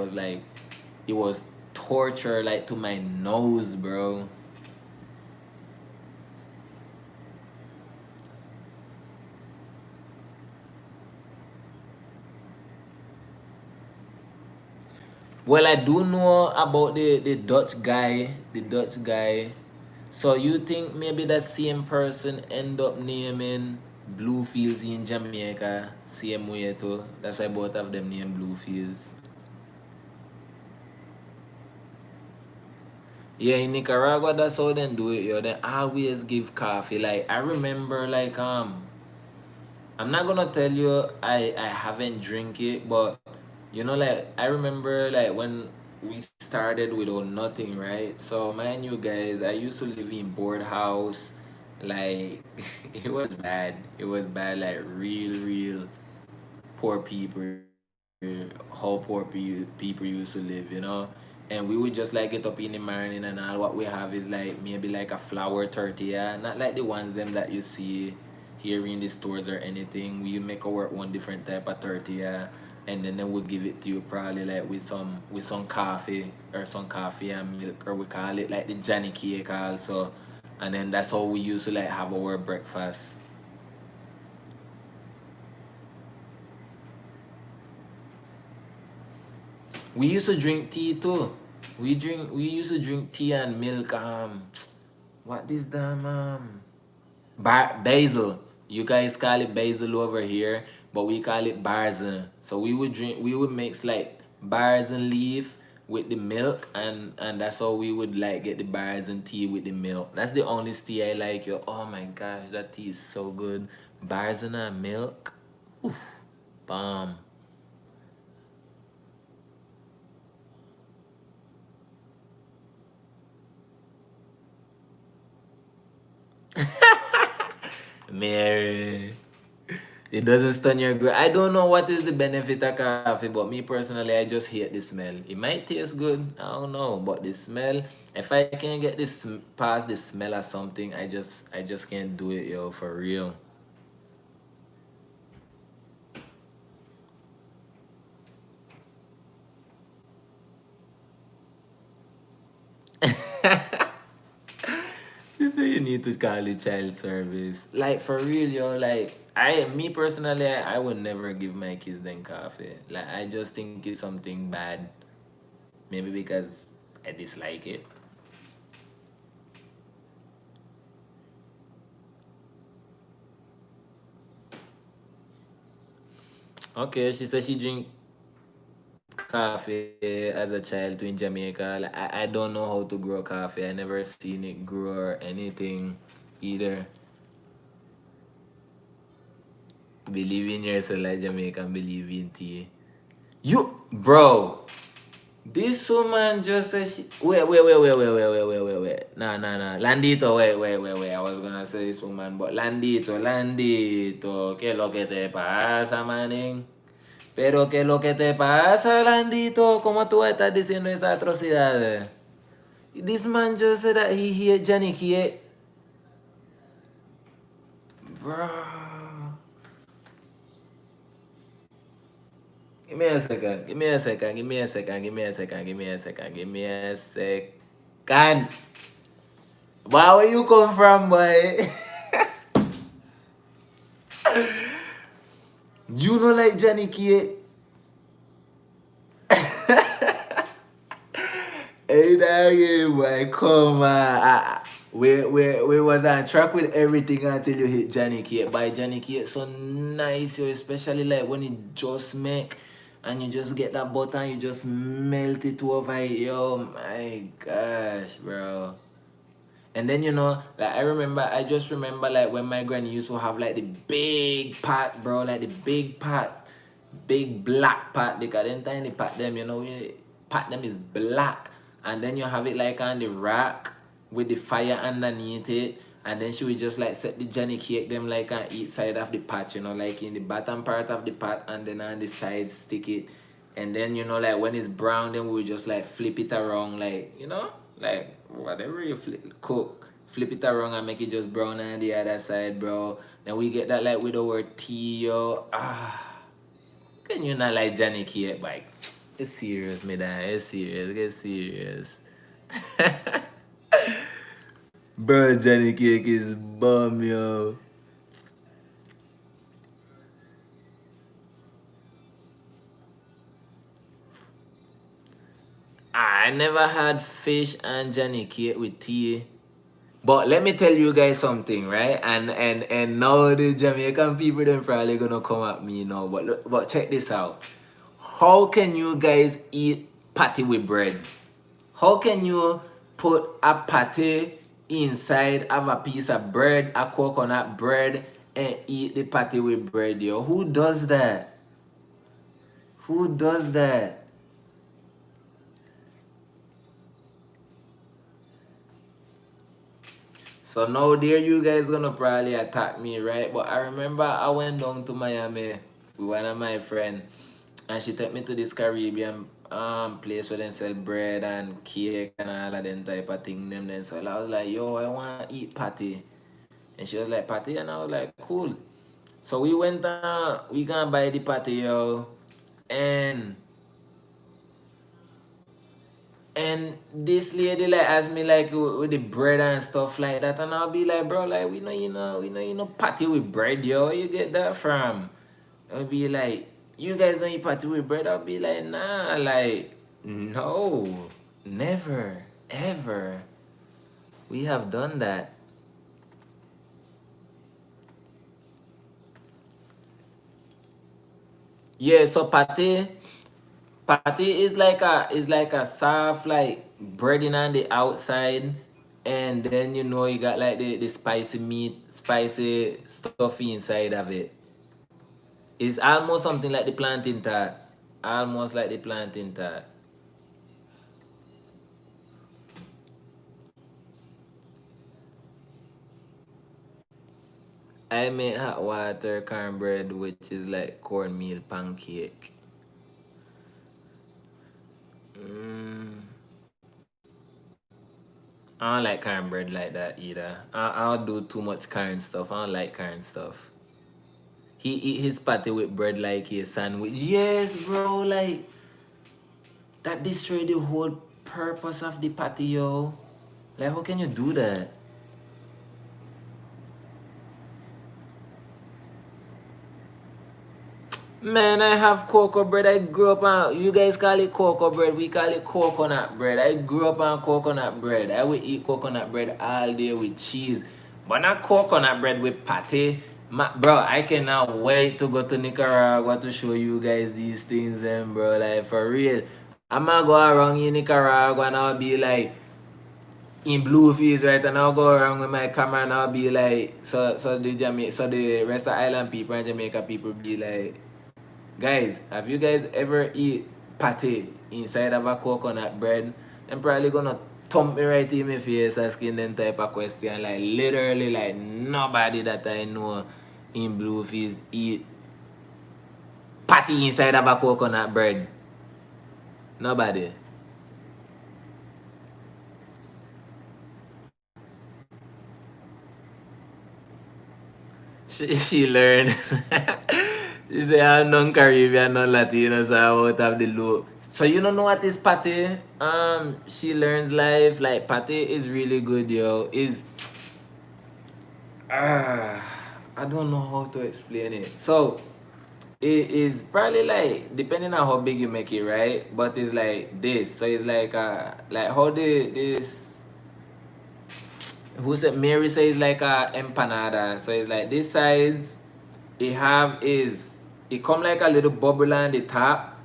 was torture like to my nose, bro. Well, I do know about the Dutch guy, So you think maybe that same person end up naming Bluefields in Jamaica same way too? That's why both of them name Bluefields. Yeah, in Nicaragua, that's how they do it, yo. They always give coffee. Like I remember, like I'm not gonna tell you I haven't drink it, but like I remember like when we started without nothing, right? So mind you guys, I used to live in board house, Like it was bad. It was bad. Like real poor people, how people used to live, you know. And we would just like get up in the morning and all. What we have is like maybe like a flour tortilla, not like the ones them that you see here in the stores or anything. We make our one different type of tortilla, and then they will give it to you probably like with some coffee or some coffee and milk, or we call it like the Johnny cake also. And then that's how we used to like have our breakfast. We used to drink tea too. We used to drink tea and milk. What is damn basil. You guys call it basil over here, but we call it barzin. So we would mix like barzin leaf with the milk, and that's how we would like get the barzin tea with the milk. That's the only tea I like, yo. Oh my gosh, that tea is so good. Barzin and milk. Oof, bomb. Mary. It doesn't stun your growth. I don't know what is the benefit of coffee, but me personally, I just hate the smell. It might taste good, I don't know, but the smell. If I can get this past the smell or something, I just can't do it, yo, for real. You say you need to call the child service. Like for real, yo. Like me personally, I would never give my kids them coffee. Like I just think it's something bad. Maybe because I dislike it. Okay, she said she drink coffee as a child too in Jamaica. Like, I don't know how to grow coffee. I never seen it grow or anything either. Believe in yourself like Jamaican believe in tea. You bro, this woman just said she wait. Nah. Landito, wait. I was gonna say this woman, but Landito, ¿qué es lo que te pasa, maning? Pero ¿qué es lo que te pasa, Landito? ¿Cómo tú estás diciendo esas atrocidades? This man just said that he hate Johnny Kate. Bro. Give me a second. Give me a second. Give me a second. Give me a second. Give me a second. Give me a second. Boy, where you come from, boy? You know like Johnny Kate? Hey, dang boy, come on. We was on track with everything until you hit Johnny Kate. By Johnny Kate, so nice, yo, especially like when it just make and you just get that butter and you just melt it over it. Yo, my gosh, bro. And then like I just remember like when my granny used to have like the big pot, bro, like the big pot, big black pot, because then tiny pot them, pot them is black, and then you have it like on the rack with the fire underneath it, and then she would just like set the Johnny cake them like on each side of the pot, like in the bottom part of the pot, and then on the side stick it, and then like when it's brown, then we would just like flip it around, like like whatever you flip it around and make it just brown on the other side, bro. Then we get that like with our tea, yo. Can you not like Johnny Cake, like? It's serious, me da. It's serious. Get serious. Bro, Johnny Cake is bum, yo. I never had fish and Johnny Cake with tea. But let me tell you guys something, right? And now the Jamaican people them probably gonna come at me now. But check this out. How can you guys eat patty with bread? How can you put a patty inside of a piece of bread, a coconut bread, and eat the patty with bread, yo? Who does that? Who does that? So now there you guys gonna probably attack me, right? But I remember I went down to Miami with one of my friend, and she took me to this Caribbean place where they sell bread and cake and all of them type of thing them then. So I was like, yo, I wanna eat patty. And she was like, patty, and I was like, cool. So we went we gonna buy the patty, yo. And And this lady like asked me like with the bread and stuff like that, and I'll be like, bro, like we know patty with bread, yo. Where you get that from? I'll be like, you guys don't eat patty with bread. I'll be like, nah, like no, never, ever. We have done that. Yeah, so patty is like a soft like breading on the outside, and then you got like the spicy meat, spicy stuffy inside of it. It's almost something like the plantain tart. Almost like the plantain tart. I make hot water cornbread, which is like cornmeal pancake. Mm, I don't like cornbread like that either. I don't do too much corn stuff. I don't like corn stuff. He eat his patty with bread like a sandwich. Yes, bro. Like that destroy the whole purpose of the patty, yo. Like how can you do that? Man, I have cocoa bread. I grew up on. You guys call it cocoa bread. We call it coconut bread. I grew up on coconut bread. I would eat coconut bread all day with cheese, but not coconut bread with patty. Bro, I cannot wait to go to Nicaragua to show you guys these things, then, bro. Like for real, I'm gonna go around in Nicaragua and I'll be like in blue fields, right? And I'll go around with my camera and I'll be like, so the rest of island people and Jamaica people be like. Guys, have you guys ever eat pate inside of a coconut bread? I'm probably gonna thump me right in my face asking them type of question. Like literally like nobody that I know in Bluefields eat patty inside of a coconut bread. Nobody. She learned. She said I'm non-Caribbean, non-Latino, so I won't have the loop. So you don't know what is pate? She learns life. Like pate is really good, yo. Is Ah, I don't know how to explain it. So it is probably like depending on how big you make it, right? But it's like this. So it's like how this who said Mary says like a empanada. So it's like this size it come like a little bubble on the top,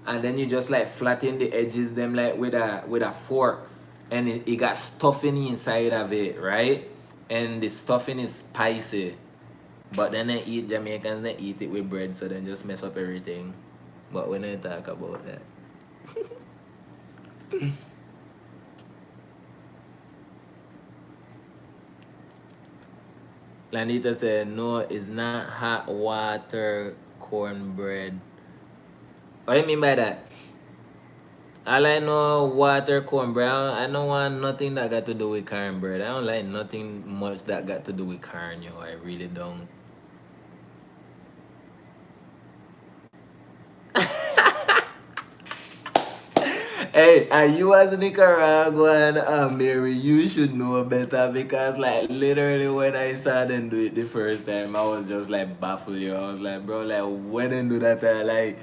and then you just like flatten the edges them like with a fork, and it got stuffing inside of it, right? And the stuffing is spicy. But then they eat Jamaicans they eat it with bread, so then just mess up everything. But when I talk about that. Lanita said no, it's not hot water cornbread. What do you mean by that? All I know water cornbread. I don't want nothing that got to do with cornbread. I don't like nothing much that got to do with corn, yo. I really don't. Hey, and you as a Nicaraguan, Mary, you should know better because, like, literally when I saw them do it the first time, I was just like baffled. Yo. I was like, bro, like, when they do that, like,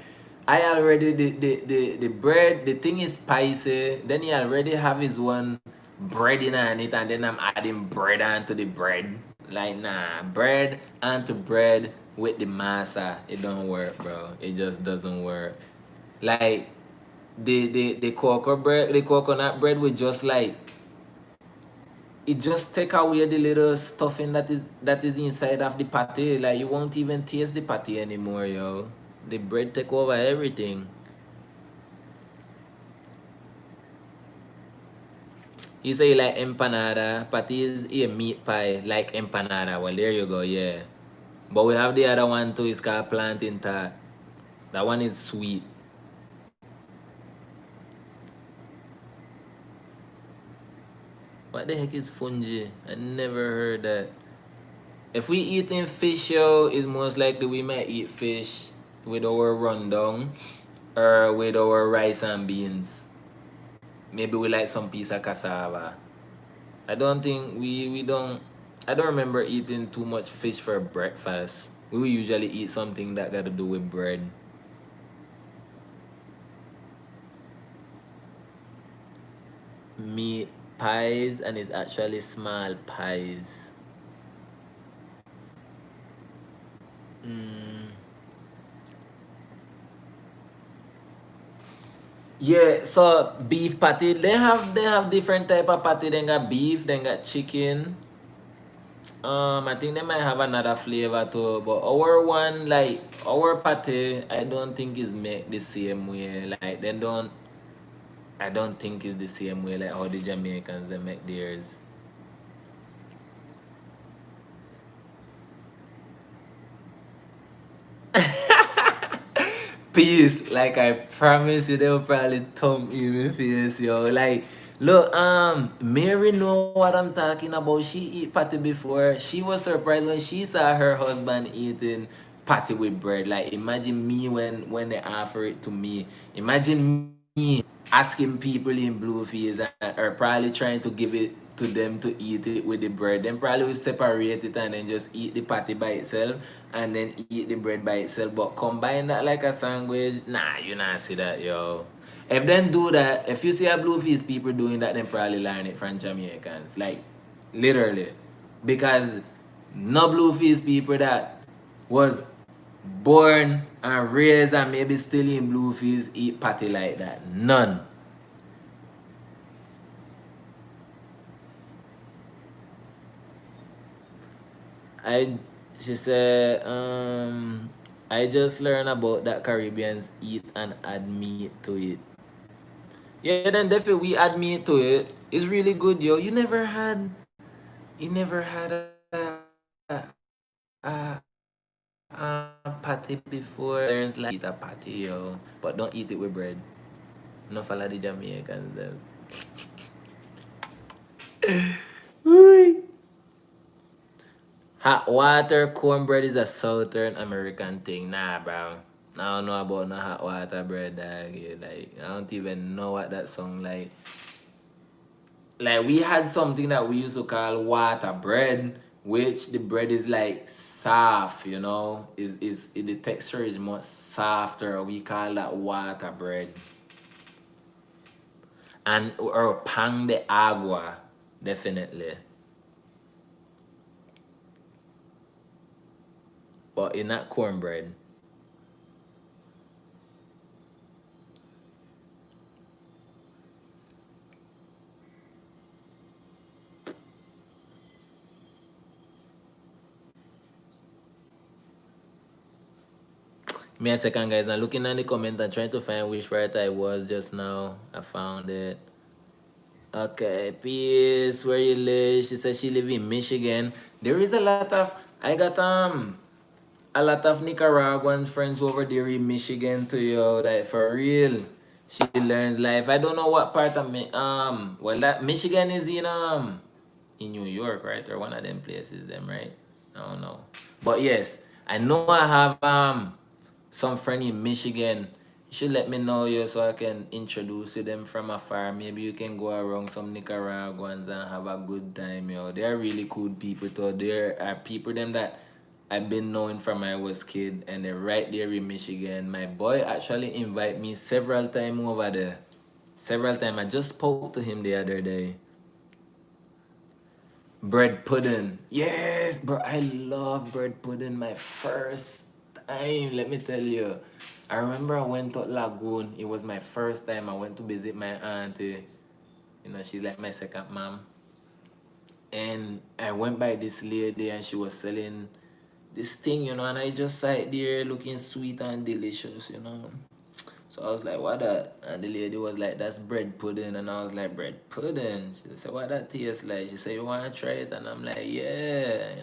I already the bread, the thing is spicy. Then he already have his one breading on it, and then I'm adding bread onto the bread. Like, nah, bread onto bread with the masa, it don't work, bro. It just doesn't work. Like the coconut bread with just like it just take away the little stuffing that is inside of the patty. Like you won't even taste the patty anymore, yo. The bread take over everything. You say you like empanada. Patty is a meat pie like empanada. Well, there you go, yeah. But we have the other one too. It's called plantain tart. That one is sweet. What the heck is fungi? I never heard that. If we eating fish, yo, it's most likely we might eat fish with our rundown or with our rice and beans. Maybe we like some piece of cassava. I don't think we don't. I don't remember eating too much fish for breakfast. We will usually eat something that got to do with bread. Meat pies, and it's actually small pies. Mm. Yeah, so beef patty, they have different type of patty. They got beef, they got chicken. I think they might have another flavor too, but our one, like our patty, I don't think is made the same way. Like they don't, I don't think it's the same way like how the Jamaicans they make theirs. Peace. Like I promise you, they'll probably thump you in the face, yo. Like, look, Mary know what I'm talking about. She eat patty before. She was surprised when she saw her husband eating patty with bread. Like, imagine me when they offer it to me. Imagine me asking people in Bluefields and or probably trying to give it to them to eat it with the bread. Then probably will separate it and then just eat the patty by itself and then eat the bread by itself. But combine that like a sandwich, nah, you not see that, yo. If them do that, if you see a Bluefields people doing that, then probably learn it from Jamaicans. Like, literally. Because no Bluefields people that was born and raised and maybe still in Bluefields eat patty like that. None. I she said, I just learned about that Caribbeans eat and add meat to it. Yeah, then definitely we add meat to it. It's really good, yo. You never had a, a patty before. There's like eat a patty, yo, but don't eat it with bread. No follow the Jamaicans them. Hot water cornbread is a Southern American thing. Nah, bro. I don't know about no hot water bread, dog. Yeah, like, I don't even know what that song like. Like, we had something that we used to call water bread, which the bread is like soft, you know. The texture is much softer. We call that water bread. And or pan de agua, definitely. But in that cornbread. Me a second, guys. I'm looking at the comment and trying to find which part I was just now. I found it. Okay, peace. Where you live? She says she live in Michigan. There is a lot of I got a lot of Nicaraguan friends over there in Michigan too, yo. Like for real. She learns life. I don't know what part of me well that Michigan is in New York, right? Or one of them places, them, right? I don't know. But yes, I know I have some friend in Michigan. You should let me know you so I can introduce you them from afar. Maybe you can go around some Nicaraguans and have a good time, yo. They're really cool people too. There are people them that I've been knowing from I was kid and they're right there in Michigan. My boy actually invite me several times over there. Several times. I just spoke to him the other day. Bread pudding. Yes, bro. I love bread pudding. My first time, let me tell you. I remember I went to Lagoon. It was my first time. I went to visit my auntie. You know, she's like my second mom. And I went by this lady and she was selling this thing, you know, and I just sat there looking sweet and delicious, you know. So I was like, what that? And the lady was like, that's bread pudding. And I was like, bread pudding? She said, what that tastes like? She said, you want to try it? And I'm like, yeah,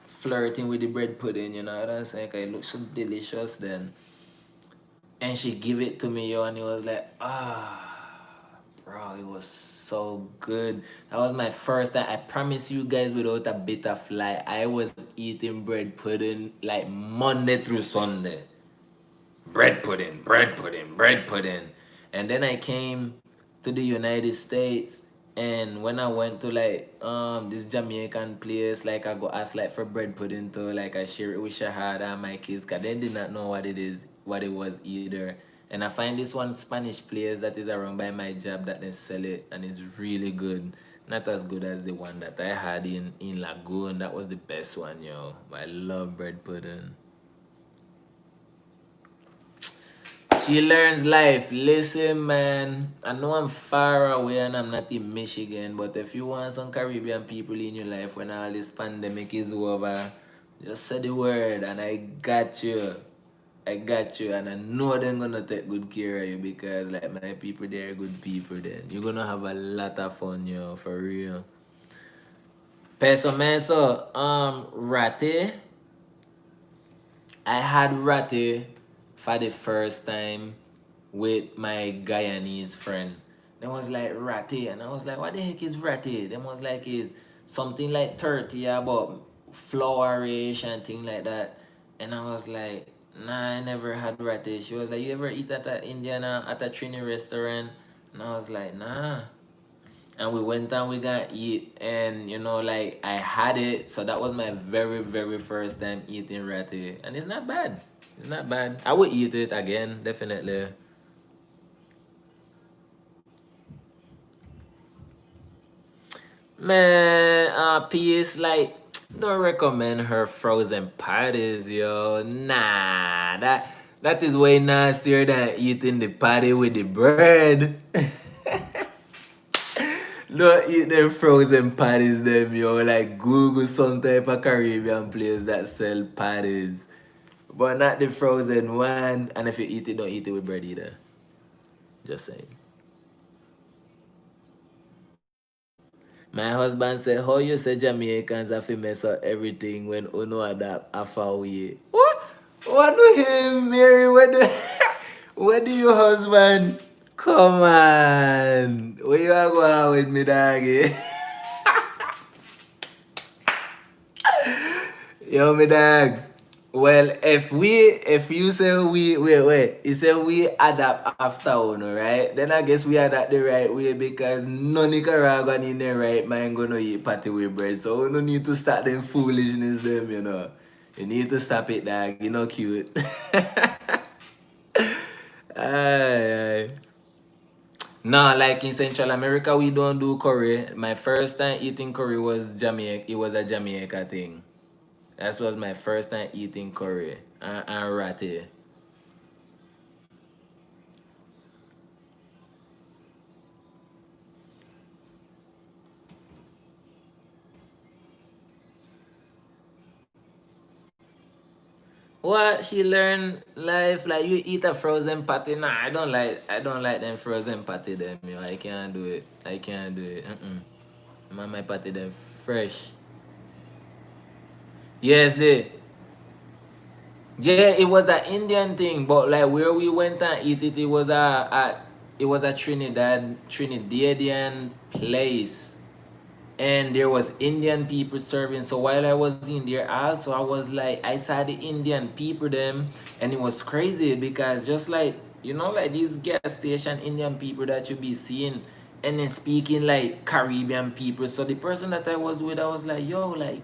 flirting with the bread pudding, you know what I'm saying? 'Cause it looks so delicious then. And she give it to me, yo, and it was like, bro, it was so good. That was my first time. I promise you guys, without a bit of lie, I was eating bread pudding like Monday through Sunday. Bread pudding, bread pudding, bread pudding. And then I came to the United States, and when I went to like this Jamaican place, like I go ask like for bread pudding too, like I share it with Shahada and my kids, cause they did not know what it is, what it was either. And I find this one Spanish place that is around by my job that they sell it, and it's really good. Not as good as the one that I had in Lagoon. That was the best one, yo. I love bread pudding. She learns life. Listen, man. I know I'm far away and I'm not in Michigan, but if you want some Caribbean people in your life when all this pandemic is over, just say the word and I got you. I got you, and I know they're gonna take good care of you because, like, my people, they're good people. Then you're gonna have a lot of fun, yo, for real. Peso meso, rate. I had rate for the first time with my Guyanese friend. They was like rate, and I was like, what the heck is rate? Them was like, is something like 30 about flourish and thing like that. And I was like, nah, I never had rate. She was like, you ever eat at a Indian at a Trini restaurant? And I was like, nah. And we went and we got eat, and like I had it, so that was my very very first time eating rati, and it's not bad. It's not bad. I would eat it again, definitely. Man, peace, like, don't recommend her frozen patties, yo. Nah, that is way nastier than eating the patty with the bread. Don't eat them frozen patties, them, yo. Like, Google some type of Caribbean place that sell patties. But not the frozen one. And if you eat it, don't eat it with bread either. Just saying. My husband said, how you say Jamaicans have to mess up everything when Uno adapt Afro-latino? What? What do you, Mary? What do your husband? Come on. Where you are going with me, doggy? Yo, me dog. Well, if you say wait, you say we adapt after Uno, right? Then I guess we adapt the right way because no Nicaraguan in their right mind gonna eat patty with bread. So no need to start them foolishness, them. You need to stop it, dog. You know, cute. Aye, aye. No, like in Central America, we don't do curry. My first time eating curry was Jamaica. It was a Jamaica thing. That was my first time eating curry and rati. What she learned life like you eat a frozen patty? Nah, I don't like them frozen patty them, yo. I can't do it. I can't do it. My patty them fresh. Yes, they. Yeah, it was an Indian thing, but like where we went and eat it, it was a Trinidadian place. And there was Indian people serving. So while I was in there also, I was like, I saw the Indian people them, and it was crazy because just like like these gas station Indian people that you be seeing, and then speaking like Caribbean people. So the person that I was with, I was like, yo, like,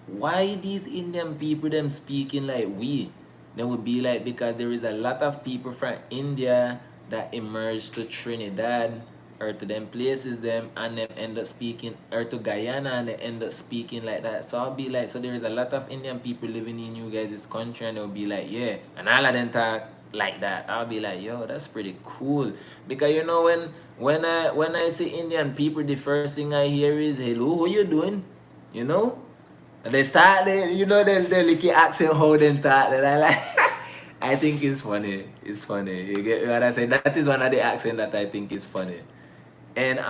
why these Indian people them speaking like we? They would be like, because there is a lot of people from India that emerged to Trinidad or to them places them, and them end up speaking, or to Guyana, and they end up speaking like that. So I'll be like, so there is a lot of Indian people living in you guys' country, and they'll be like, yeah, and all of them talk like that. I'll be like, yo, that's pretty cool. Because when I see Indian people, the first thing I hear is, hello, who you doing? You know? And they start, they little accent how them talk, and I like, I think it's funny. It's funny. You get what I say? That is one of the accent that I think is funny. And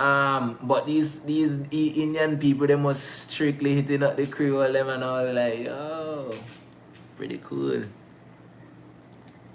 but these Indian people, they must strictly hitting up the Creole them and all, like, oh, pretty cool.